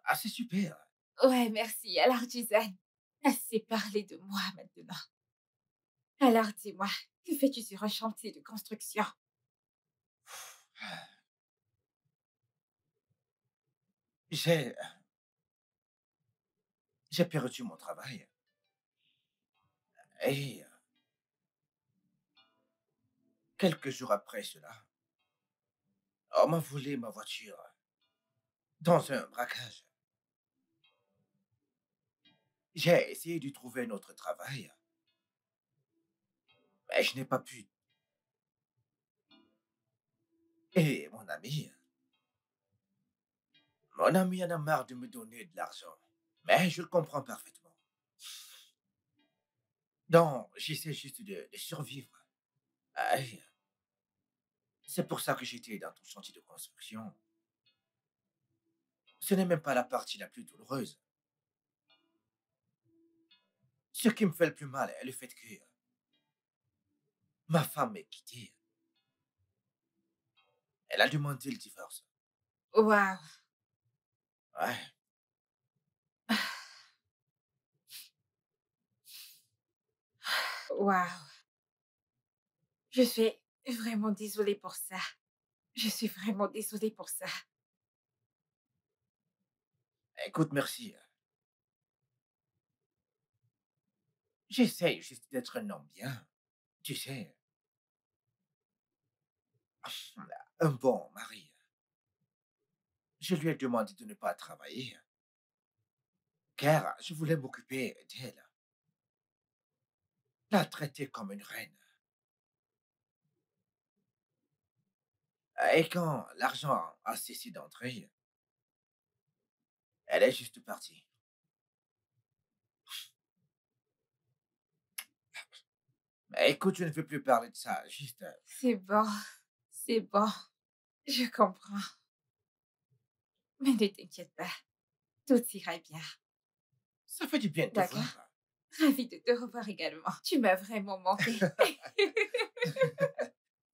Ah, c'est super. Ouais, merci. Alors, Jason, assez parlé de moi maintenant. Alors, dis-moi, que fais-tu sur un chantier de construction? J'ai... J'ai perdu mon travail. Et quelques jours après cela, on m'a volé ma voiture dans un braquage. J'ai essayé de trouver un autre travail, mais je n'ai pas pu. Et mon ami en a marre de me donner de l'argent. Mais je le comprends parfaitement. Donc, j'essaie juste de survivre. Et c'est pour ça que j'étais dans ton chantier de construction. Ce n'est même pas la partie la plus douloureuse. Ce qui me fait le plus mal est le fait que ma femme m'ait quitté. Elle a demandé le divorce. Waouh. Ouais. Waouh. Je suis vraiment désolée pour ça. Je suis vraiment désolée pour ça. Écoute, merci. J'essaye juste d'être un homme bien. Tu sais, un bon mari. Je lui ai demandé de ne pas travailler, car je voulais m'occuper d'elle. La traiter comme une reine. Et quand l'argent a cessé d'entrer, Elle est juste partie. Mais écoute, je ne veux plus parler de ça. Juste, C'est bon. C'est bon. Je comprends. Mais ne t'inquiète pas. Tout ira bien. ça fait du bien de te D'accord. voir. Ravie de te revoir également. Tu m'as vraiment manqué.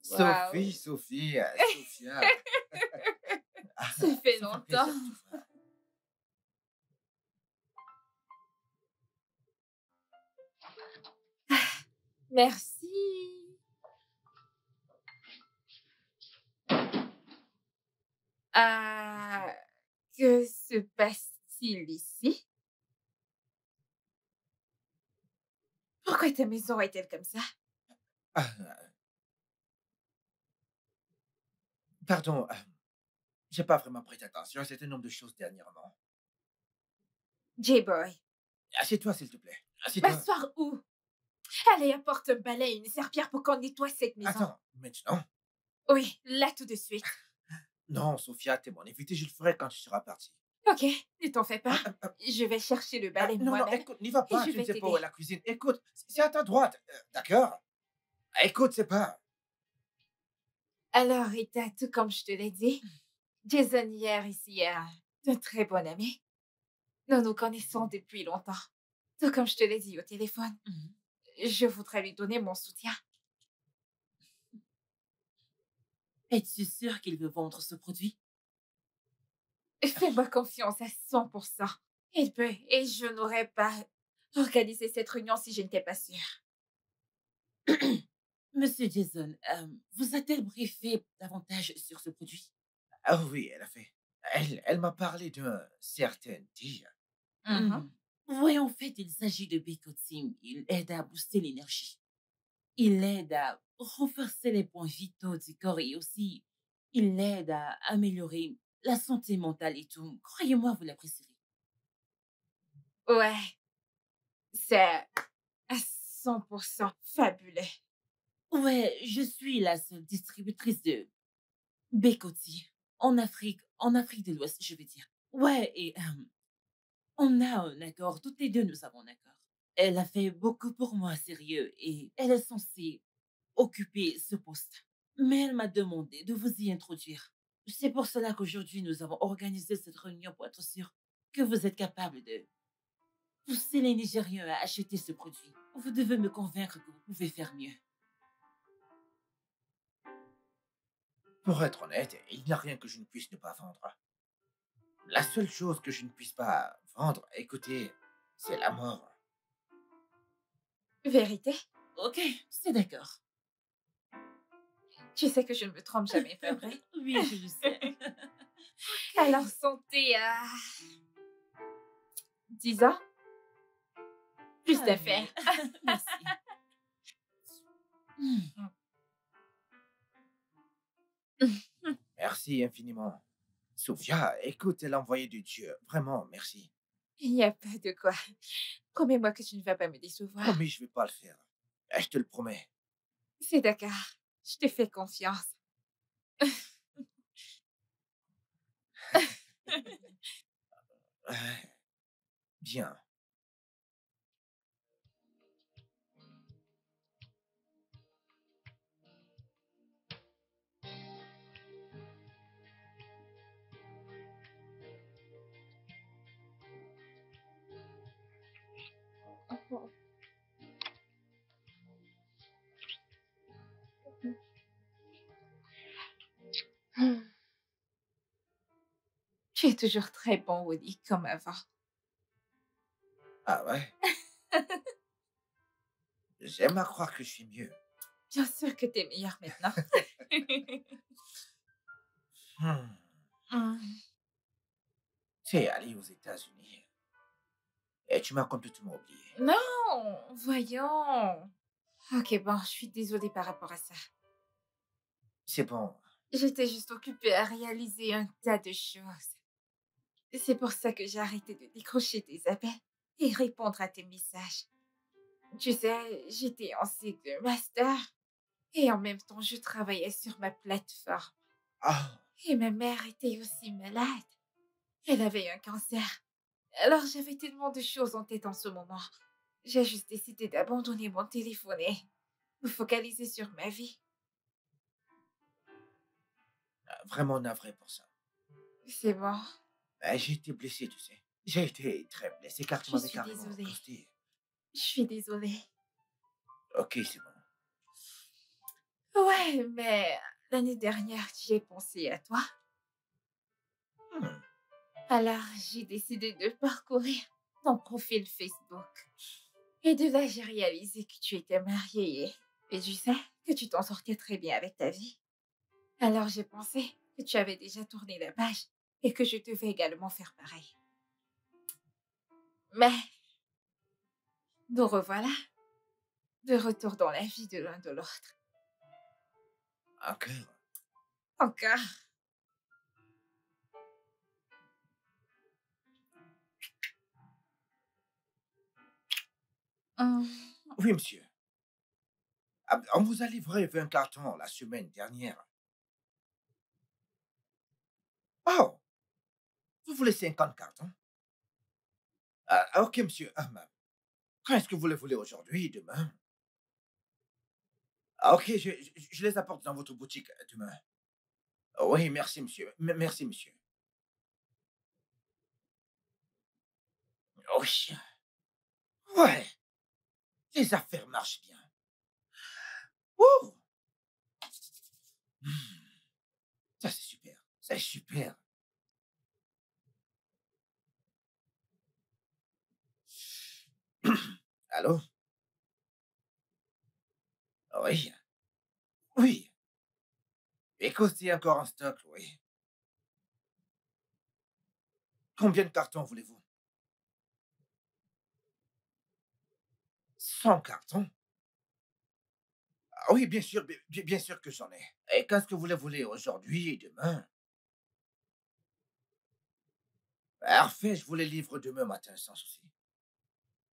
Sophie, Sophie, Sophia. Ça fait Ça longtemps. plaisir de te voir. Merci. Ah, que se passe-t-il ici? Pourquoi ta maison est-elle comme ça? Ah, pardon, j'ai pas vraiment prêté attention à un certain nombre de choses dernièrement. J-Boy, Assieds-toi, s'il te plaît. Assieds-toi. m'asseoir où? Allez, apporte un balai et une serpillère pour qu'on nettoie cette maison. Attends, maintenant? Oui, là tout de suite. Non, Sophia, t'es mon invité, je le ferai quand tu seras parti. Ok, ne t'en fais pas. Je vais chercher le balai non, moi-même. écoute, n'y va pas, je tu ne vais sais pas t'aider. où est la cuisine. Écoute, c'est à ta droite, d'accord? Écoute, c'est pas... Alors, Rita, tout comme je te l'ai dit, Jason hier ici est un très bon ami. Nous nous connaissons depuis longtemps. Tout comme je te l'ai dit au téléphone, je voudrais lui donner mon soutien. Es-tu sûr qu'il veut vendre ce produit? Fais-moi confiance à 100%. Il peut, et je n'aurais pas organisé cette réunion si je n'étais pas sûre. Monsieur Jason, vous a-t-elle briefé davantage sur ce produit? Ah oui, elle a fait. Elle m'a parlé d'un certain deal. Oui, en fait, il s'agit de Bécotim. Il aide à booster l'énergie. Il aide à renforcer les points vitaux du corps et aussi, il aide à améliorer la santé mentale et tout. Croyez-moi, vous l'apprécierez. Ouais, c'est à 100% fabuleux. Ouais, je suis la seule distributrice de Bécotis en Afrique de l'Ouest, je veux dire. Ouais, et on a un accord, toutes les deux nous avons un accord. Elle a fait beaucoup pour moi, sérieux, et elle est censée occuper ce poste. Mais elle m'a demandé de vous y introduire. C'est pour cela qu'aujourd'hui, nous avons organisé cette réunion pour être sûr que vous êtes capable de pousser les Nigériens à acheter ce produit. Vous devez me convaincre que vous pouvez faire mieux. Pour être honnête, il n'y a rien que je ne puisse ne pas vendre. La seule chose que je ne puisse pas vendre, écoutez, c'est la mort. Vérité? Ok, c'est d'accord. Tu sais que je ne me trompe jamais, pas vrai? Oui, je le sais. Alors, santé à 10 ans? Plus Ah, d'affaires. oui. Merci. Merci infiniment. Sophia, écoute, l'envoyé de Dieu. Vraiment, merci. Il n'y a pas de quoi. Promets-moi que tu ne vas pas me décevoir. Promis, je vais pas le faire. Je te le promets. C'est d'accord. Je te fais confiance. Bien. Tu es toujours très bon au lit, comme avant. Ah ouais? J'aime à croire que je suis mieux. Bien sûr que t'es meilleur maintenant. Tu es allé aux États-Unis et tu m'as complètement oublié. Non, voyons. Ok, bon, je suis désolée par rapport à ça. C'est bon. J'étais juste occupée à réaliser un tas de choses. C'est pour ça que j'ai arrêté de décrocher tes appels et répondre à tes messages. Tu sais, j'étais en cycle de master et en même temps, je travaillais sur ma plateforme. Ah, Et ma mère était aussi malade. Elle avait un cancer. Alors, j'avais tellement de choses en tête en ce moment. J'ai juste décidé d'abandonner mon téléphone et me focaliser sur ma vie. Vraiment navré pour ça. C'est bon. J'ai été blessé, tu sais. J'ai été très blessé car tu Je m'avais suis carrément désolée. ghosté. Je suis désolée. Ok, c'est bon. Ouais, mais l'année dernière, j'ai pensé à toi. Hmm. Alors, j'ai décidé de parcourir ton profil Facebook. Et de là, j'ai réalisé que tu étais mariée et tu sais que tu t'en sortais très bien avec ta vie. Alors, j'ai pensé que tu avais déjà tourné la page et que je devais également faire pareil. Mais nous revoilà, de retour dans la vie de l'un de l'autre. Encore. Encore. Hum, Oui, monsieur. On vous a livré 20 cartons la semaine dernière. Oh, vous voulez 50 cartons? Ok, monsieur. Quand est-ce que vous les voulez aujourd'hui, demain? Ok, je les apporte dans votre boutique demain. Oui, merci, monsieur. Merci, monsieur. Oui. Ouais, les affaires marchent bien. Ouh! Hmm, ça, c'est super. C'est super. Allô? Oui. Oui. Écoute, il y a encore en stock, oui. Combien de cartons voulez-vous? 100 cartons? Ah oui, bien sûr, bien sûr que j'en ai. Et qu'est-ce que vous les voulez aujourd'hui et demain? Parfait, je vous les livre demain matin sans souci.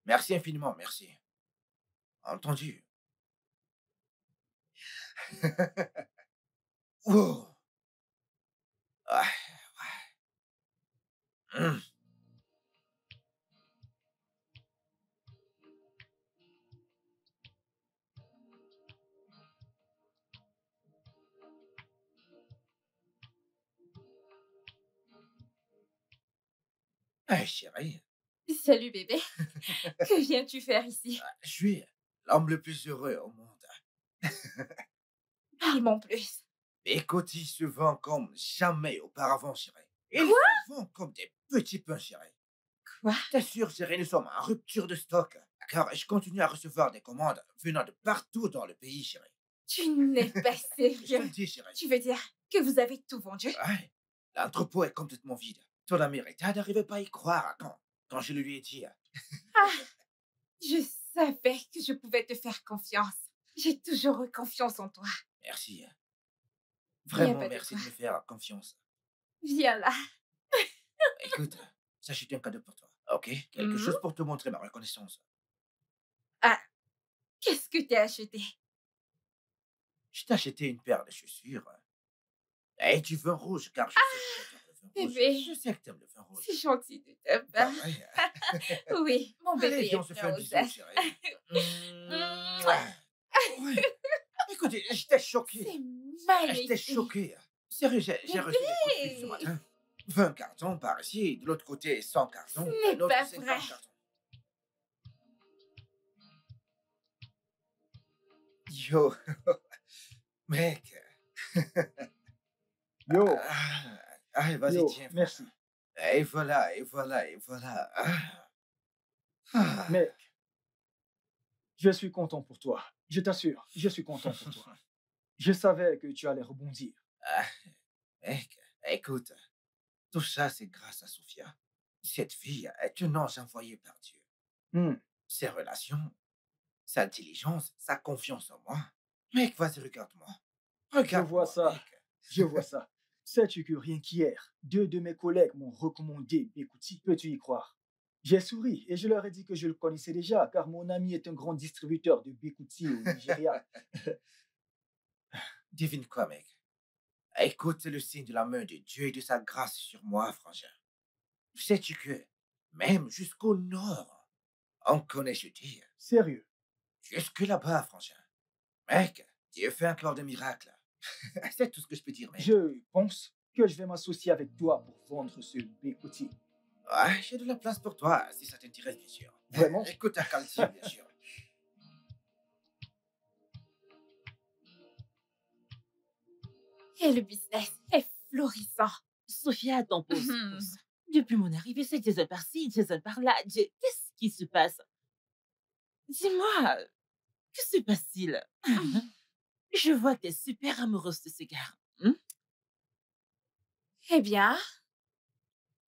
Merci infiniment, merci. Entendu. Oh. Ah, hum. Chérie, Salut bébé. Que viens-tu faire ici? je suis l'homme le plus heureux au monde. Parle-moi plus. Écoute, il se vend comme jamais auparavant, chérie. Il Quoi? se vend comme des petits pains, chérie. Quoi? T'assures, chérie, nous sommes en rupture de stock. Car je continue à recevoir des commandes venant de partout dans le pays, chérie. Tu n'es pas Je te le sérieux. dis, chérie. Tu veux dire que vous avez tout vendu? Ouais, l'entrepôt est complètement vide. Ton ami Rita n'arrivait pas à y croire quand je le lui ai dit. Ah, je savais que je pouvais te faire confiance. J'ai toujours eu confiance en toi. Merci. Il n'y a Vraiment, pas de merci quoi. de me faire confiance. Viens là. Écoute, ça c'est un cadeau pour toi. Ok? Quelque chose pour te montrer ma reconnaissance. Ah, qu'est-ce que t'as acheté? Je t'ai acheté une paire de chaussures. Et du vin rouge, car je sais que tu aimes le vin rouge. Bébé. Je sais que tu aimes le vin rouge. C'est gentil de ta Bah part. ouais. Oui, mon bébé Allez, viens, on est se fait plein un aux bisou, as. chérie. Mouah. Ouais. Écoutez, j'étais choqué. C'est J'étais magnifique. choqué. Sérieux, j'ai reçu des coups de fil ce Bébé. matin. 20 cartons par ici, de l'autre côté 100 cartons, Ce n'est un autre pas 50 vrai. cartons. Yo, mec. Yo, Vas-y, yo, tiens. merci. Et voilà, et voilà, et voilà. Ah. Mec, je suis content pour toi. Je t'assure, je suis content pour toi. Je savais que tu allais rebondir. Ah, mec, écoute, tout ça, c'est grâce à Sophia. Cette fille est un ange envoyé par Dieu. Hmm, Ses relations, sa intelligence, sa confiance en moi. Mec, vas-y, regarde-moi. je Regarde-moi, vois ça, mec. je vois ça. Sais-tu que rien qu'hier, deux de mes collègues m'ont recommandé Bekouti? Peux-tu y croire? J'ai souri et je leur ai dit que je le connaissais déjà, car mon ami est un grand distributeur de Bekouti au Nigeria. Devine quoi, mec? Écoute, c'est le signe de la main de Dieu et de sa grâce sur moi, frangin. Sais-tu que Même jusqu'au nord. On connaît jeudi. Sérieux. Jusque là-bas, frangin. Mec, Dieu fait encore des miracles. C'est tout ce que je peux dire, mec. Je pense que je vais m'associer avec toi pour vendre ce bécotier. Ouais, j'ai de la place pour toi, si ça t'intéresse, bien sûr. Vraiment? Écoute à Calci, bien sûr. Et le business est florissant. Sophia, attends, pause. Depuis mon arrivée, c'est Jason par-ci, Jason par-là. Qu'est-ce qui se passe? Dis-moi, que se passe-t-il? Je vois que t'es super amoureuse de ce gars. Eh bien,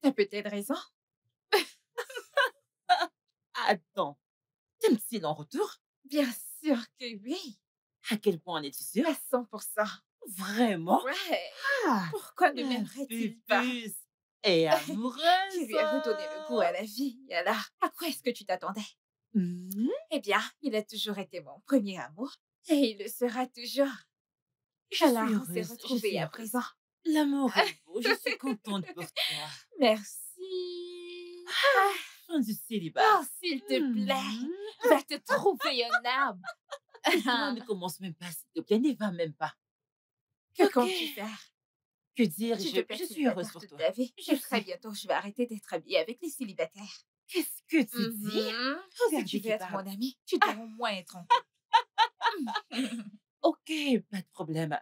t'as peut-être raison. Attends, t'aimes-t-il en retour? Bien sûr que oui. À quel point en es-tu sûre? À 100%. Vraiment? Ouais. Ah, Pourquoi ne m'aimerait-il pas? pupus et amoureuse. Tu lui as redonné le goût à la vie. Et alors, à quoi est-ce que tu t'attendais? Eh bien, il a toujours été mon premier amour. Et il le sera toujours. Je Alors, suis on s'est heureuse, retrouvés à heureuse. présent. L'amour est beau, je suis contente pour toi. Merci. Fin du célibat. Oh, s'il te plaît, va te trouver un arbre. Non, ne commence même pas, s'il te plaît, n'y va même pas. Que Ok. comptes-tu faire? Que dire, Tu je veux passer suis le heureuse tard pour toute toi. ta vie. Je Et très sais. bientôt, je vais arrêter d'être habillée avec les célibataires. Qu'est-ce que tu dis? Si Regarde tu qui veux être parle. mon ami, tu dois au moins être en Ok, pas de problème.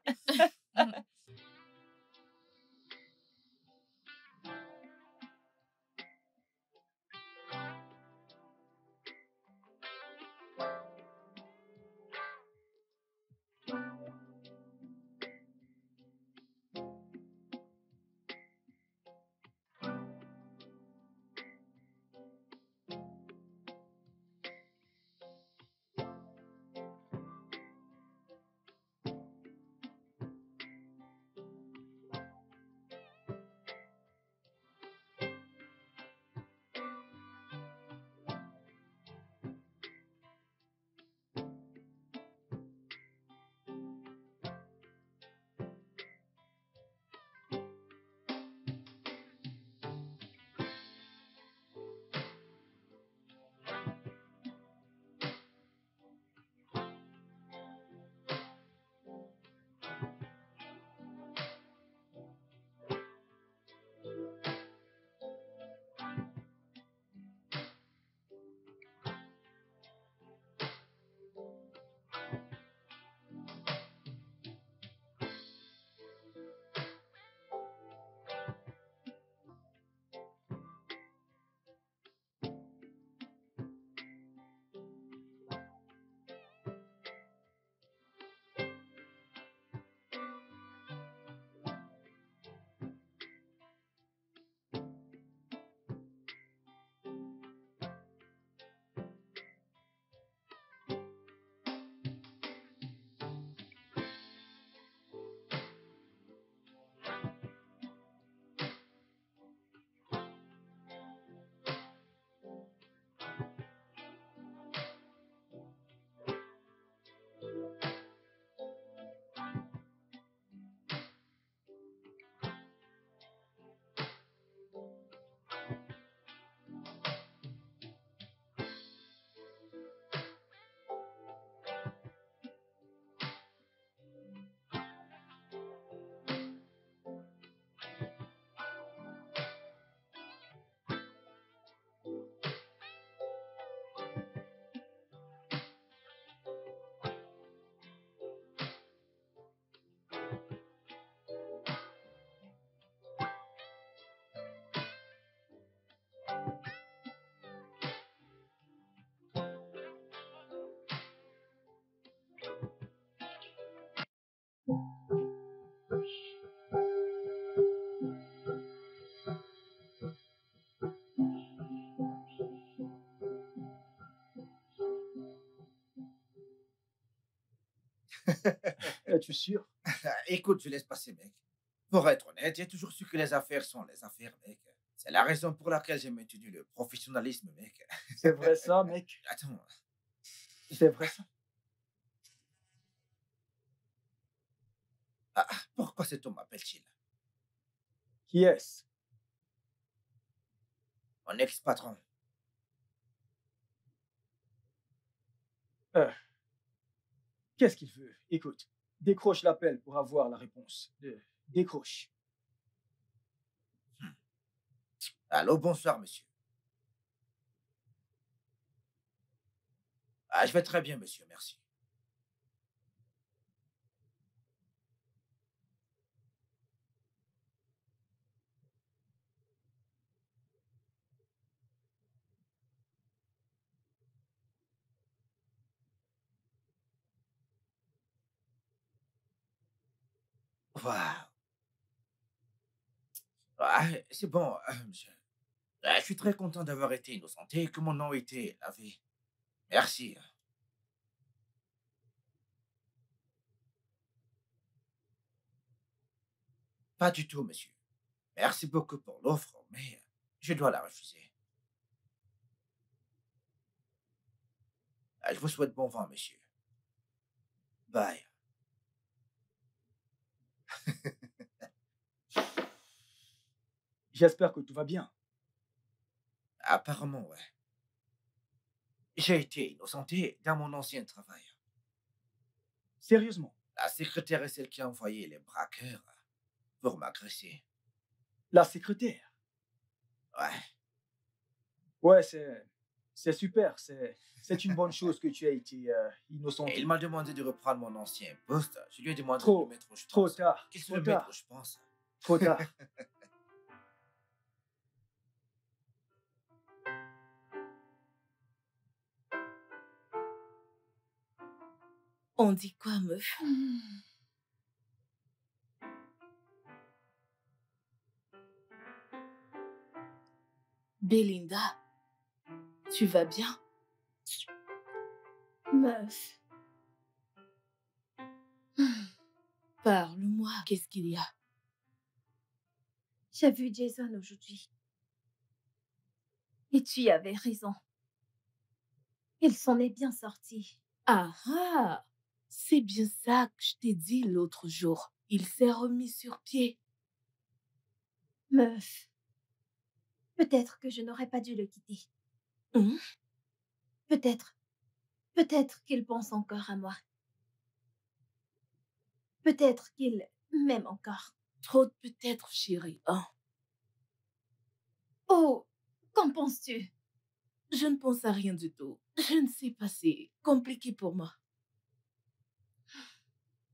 Es-tu sûr? Écoute, je laisse passer, mec. Pour être honnête, j'ai toujours su que les affaires sont les affaires, mec. C'est la raison pour laquelle j'ai maintenu le professionnalisme, mec. C'est vrai ça, mec? Attends, C'est vrai ça? pourquoi cet homme m'appelle-t-il? Qui est-ce? Mon ex-patron. Qu'est-ce qu'il veut? Écoute, décroche l'appel pour avoir la réponse. Décroche. Allô, bonsoir, monsieur. Ah, je vais très bien, monsieur, merci. Waouh. Ah, c'est bon, monsieur. Ah, je suis très content d'avoir été innocenté et que mon nom ait été lavé. Merci. Pas du tout, monsieur. Merci beaucoup pour l'offre, mais je dois la refuser. Ah, je vous souhaite bon vent, monsieur. Bye. J'espère que tout va bien. Apparemment, ouais. J'ai été innocenté dans mon ancien travail. Sérieusement. La secrétaire est celle qui a envoyé les braqueurs pour m'agresser. La secrétaire. Ouais. Ouais, c'est super. C'est une bonne chose que tu aies été innocent. Et il m'a demandé de reprendre mon ancien poste. Je lui ai demandé de Trop, le mettre où je trop pense. tard. Qu'il se Trop le mette tard. où je pense. Trop tard. On dit quoi, meuf? Belinda, tu vas bien? Meuf. Parle-moi, qu'est-ce qu'il y a? J'ai vu Jason aujourd'hui. Et tu avais raison. Il s'en est bien sorti. Ah ah! C'est bien ça que je t'ai dit l'autre jour. Il s'est remis sur pied. Meuf. Peut-être que je n'aurais pas dû le quitter. Hum? Peut-être. Peut-être qu'il pense encore à moi. Peut-être qu'il m'aime encore. Trop de peut-être, chérie. Hein? Oh, qu'en penses-tu? Je ne pense à rien du tout. Je ne sais pas, c'est compliqué pour moi.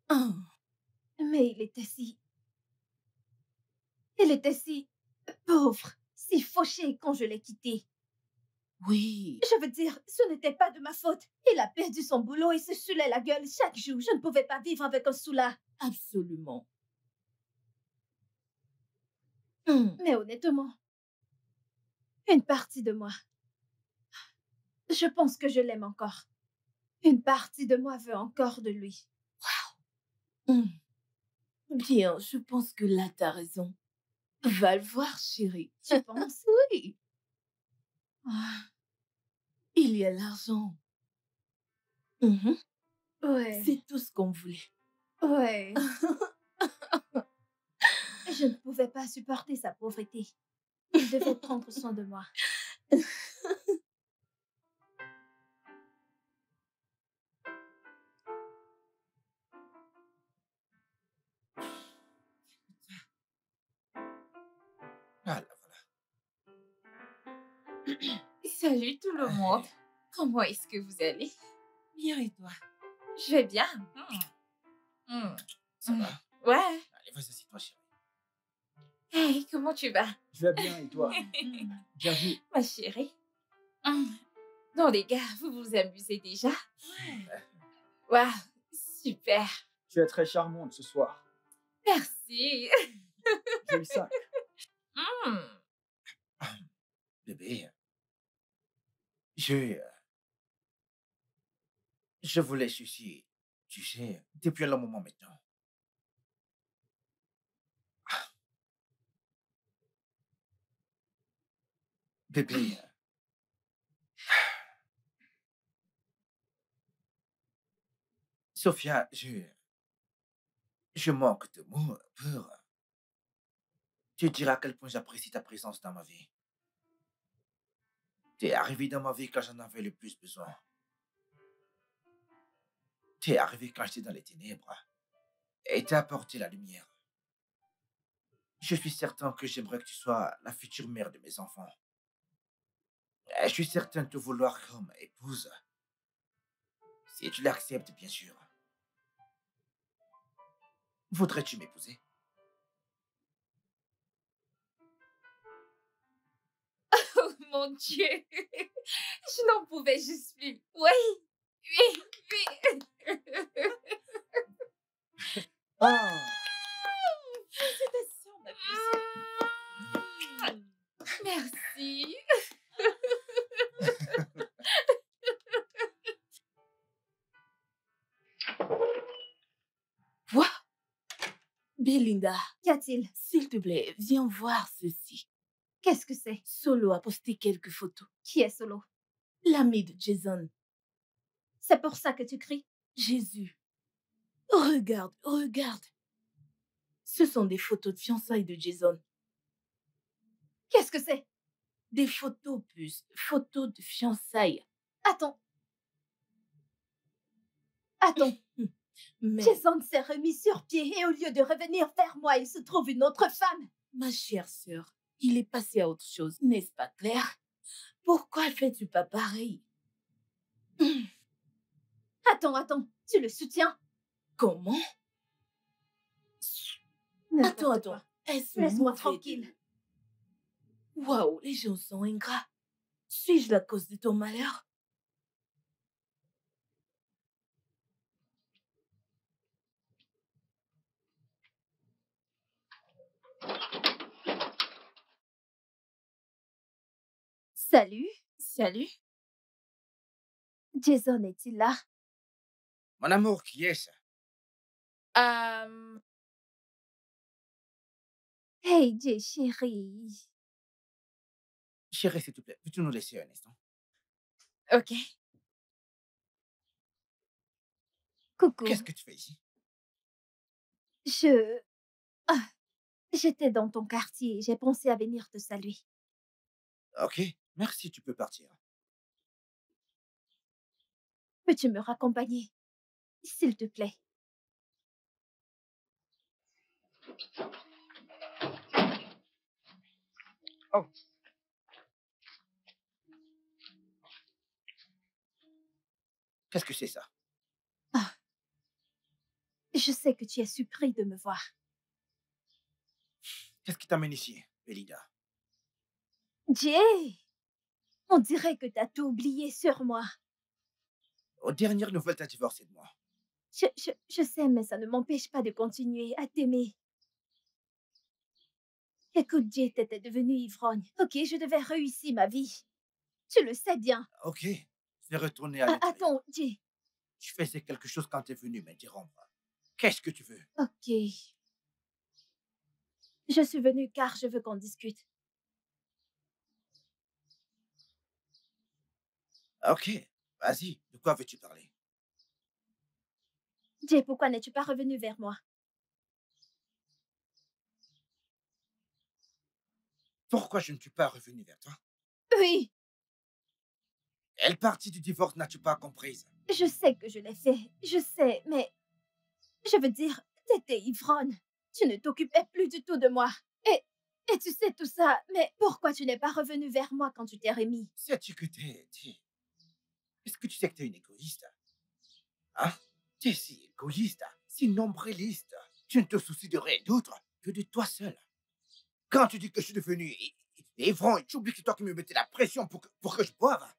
Ah, Mais il était si... Il était si... pauvre, si fauché quand je l'ai quitté. oui. Je veux dire, ce n'était pas de ma faute. Il a perdu son boulot et se saoulait la gueule chaque jour. Je ne pouvais pas vivre avec un soulard. Absolument. Mais honnêtement, une partie de moi, je pense que je l'aime encore. Une partie de moi veut encore de lui. Bien, je pense que là, t'as raison. Va le voir, chérie. Tu penses? Oui, Ah, il y a l'argent. Mhm. ouais, C'est tout ce qu'on voulait. ouais. Je ne pouvais pas supporter sa pauvreté. Il devait prendre soin de moi. Voilà, Salut tout le monde. Comment est-ce que vous allez? Bien et toi? Je vais bien. ça va. Ouais. Allez, vas-y, assieds-toi, chérie. Hey, comment tu vas? Je vais bien et toi? Bien vu. Ma chérie. Non, les gars, vous vous amusez déjà? Waouh, super. Tu es très charmante ce soir. Merci. Joli sac. Bébé, je vous laisse ici, tu sais, depuis un long moment maintenant. Bébé, Sophia, je manque de mots pour te dire à quel point j'apprécie ta présence dans ma vie. T'es arrivé dans ma vie quand j'en avais le plus besoin. T'es arrivé quand j'étais dans les ténèbres et t'as apporté la lumière. Je suis certain que j'aimerais que tu sois la future mère de mes enfants. Et je suis certain de te vouloir comme épouse. Si tu l'acceptes, bien sûr. Voudrais-tu m'épouser? Oh mon Dieu. Je n'en pouvais juste plus. Oui, oui, oui. Ah, Félicitations, ma puce. Merci. Quoi? Belinda, Qu'y a-t-il? s'il te plaît, viens voir ceci. Qu'est-ce que c'est? Solo a posté quelques photos. Qui est Solo? L'ami de Jason. C'est pour ça que tu cries? Jésus. Regarde, regarde. Ce sont des photos de fiançailles de Jason. Qu'est-ce que c'est? Des photos, puce. Photos de fiançailles. Attends. Attends. Mais, Jason s'est remis sur pied et au lieu de revenir vers moi, il se trouve une autre femme. ma chère sœur, il est passé à autre chose, n'est-ce pas clair? Pourquoi fais-tu pas pareil? Attends, tu le soutiens? Comment? N'importe Attends. quoi. Est-ce Laisse-moi mauvais tranquille. de- Waouh, les gens sont ingrats. Suis-je la cause de ton malheur? Salut, Salut. Jason est-il là? mon amour, qui est-ce? Hey, Jay, chérie. Chérie, s'il te plaît, peux-tu nous laisser un instant? OK. Coucou. Qu'est-ce que tu fais ici? J'étais dans ton quartier. J'ai pensé à venir te saluer. Ok, merci, tu peux partir. Peux-tu me raccompagner? S'il te plaît. Oh. Qu'est-ce que c'est ça? Je sais que tu es surpris de me voir. Qu'est-ce qui t'amène ici, Belinda? Jay! On dirait que t'as tout oublié sur moi. Aux dernières nouvelles, t'as divorcé de moi. Je sais, mais ça ne m'empêche pas de continuer à t'aimer. Écoute, Jay, t'étais devenu ivrogne. Ok, je devais réussir ma vie. Tu le sais bien. Ok, je vais retourner à l'intérieur. Attends, Jay. Je faisais quelque chose quand t'es venu m'interrompre. Qu'est-ce que tu veux? Ok. Je suis venue car je veux qu'on discute. Ok, vas-y, de quoi veux-tu parler? Jay, pourquoi n'es-tu pas revenu vers moi? Pourquoi je ne suis pas revenu vers toi? Oui, Quelle partie du divorce n'as-tu pas comprise? je sais que je l'ai fait. Je sais, mais... Je veux dire, t'étais ivrogne. Tu ne t'occupais plus du tout de moi. Et tu sais tout ça, mais pourquoi tu n'es pas revenu vers moi quand tu t'es remis? Sais-tu que t'es... Est-ce que tu sais que t'es une égoïste? Hein? T'es si égoïste, si nombriliste. Tu ne te soucies de rien d'autre que de toi seul. Quand tu dis que je suis devenu ivrogne, tu oublies que c'est toi qui me mettais la pression pour que je boive.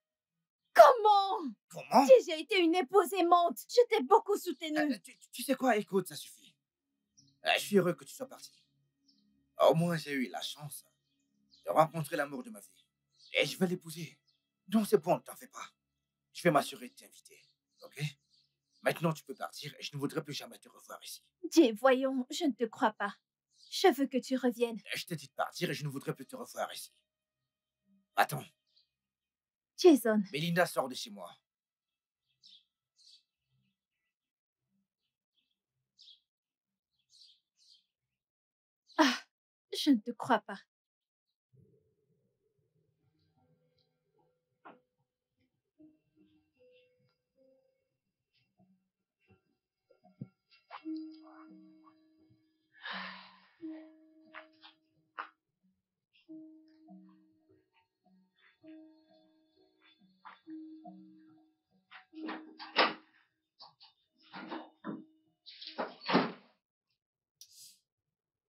Comment? Comment? J'ai été une épouse aimante. Je t'ai beaucoup soutenue. Tu sais quoi? Écoute, ça suffit. Je suis heureux que tu sois parti. Au moins, j'ai eu la chance de rencontrer l'amour de ma vie. Et je vais l'épouser. Donc c'est bon, ne t'en fais pas. Je vais m'assurer de t'inviter. Ok? Maintenant, tu peux partir et je ne voudrais plus jamais te revoir ici. Jay, voyons, je ne te crois pas. Je veux que tu reviennes. Je t'ai dit de partir et je ne voudrais plus te revoir ici. Attends, Jason, Belinda sort de chez moi. je ne te crois pas.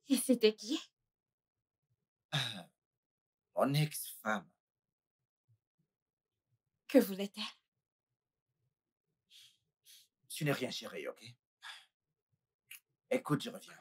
Et c'était qui? Mon ex-femme. Que voulait-elle? Ce n'est rien, chérie, ok? Écoute, je reviens.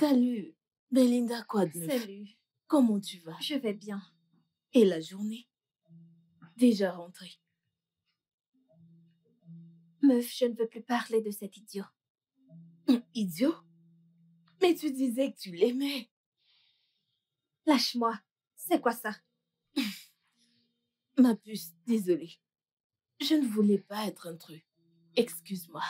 Salut, Belinda, quoi de neuf? Salut. Comment tu vas? Je vais bien. Et la journée? Déjà rentrée. Meuf, je ne veux plus parler de cet idiot. Idiot? Mais tu disais que tu l'aimais. Lâche-moi. C'est quoi ça? Ma puce, désolée. Je ne voulais pas être intrus. Excuse-moi.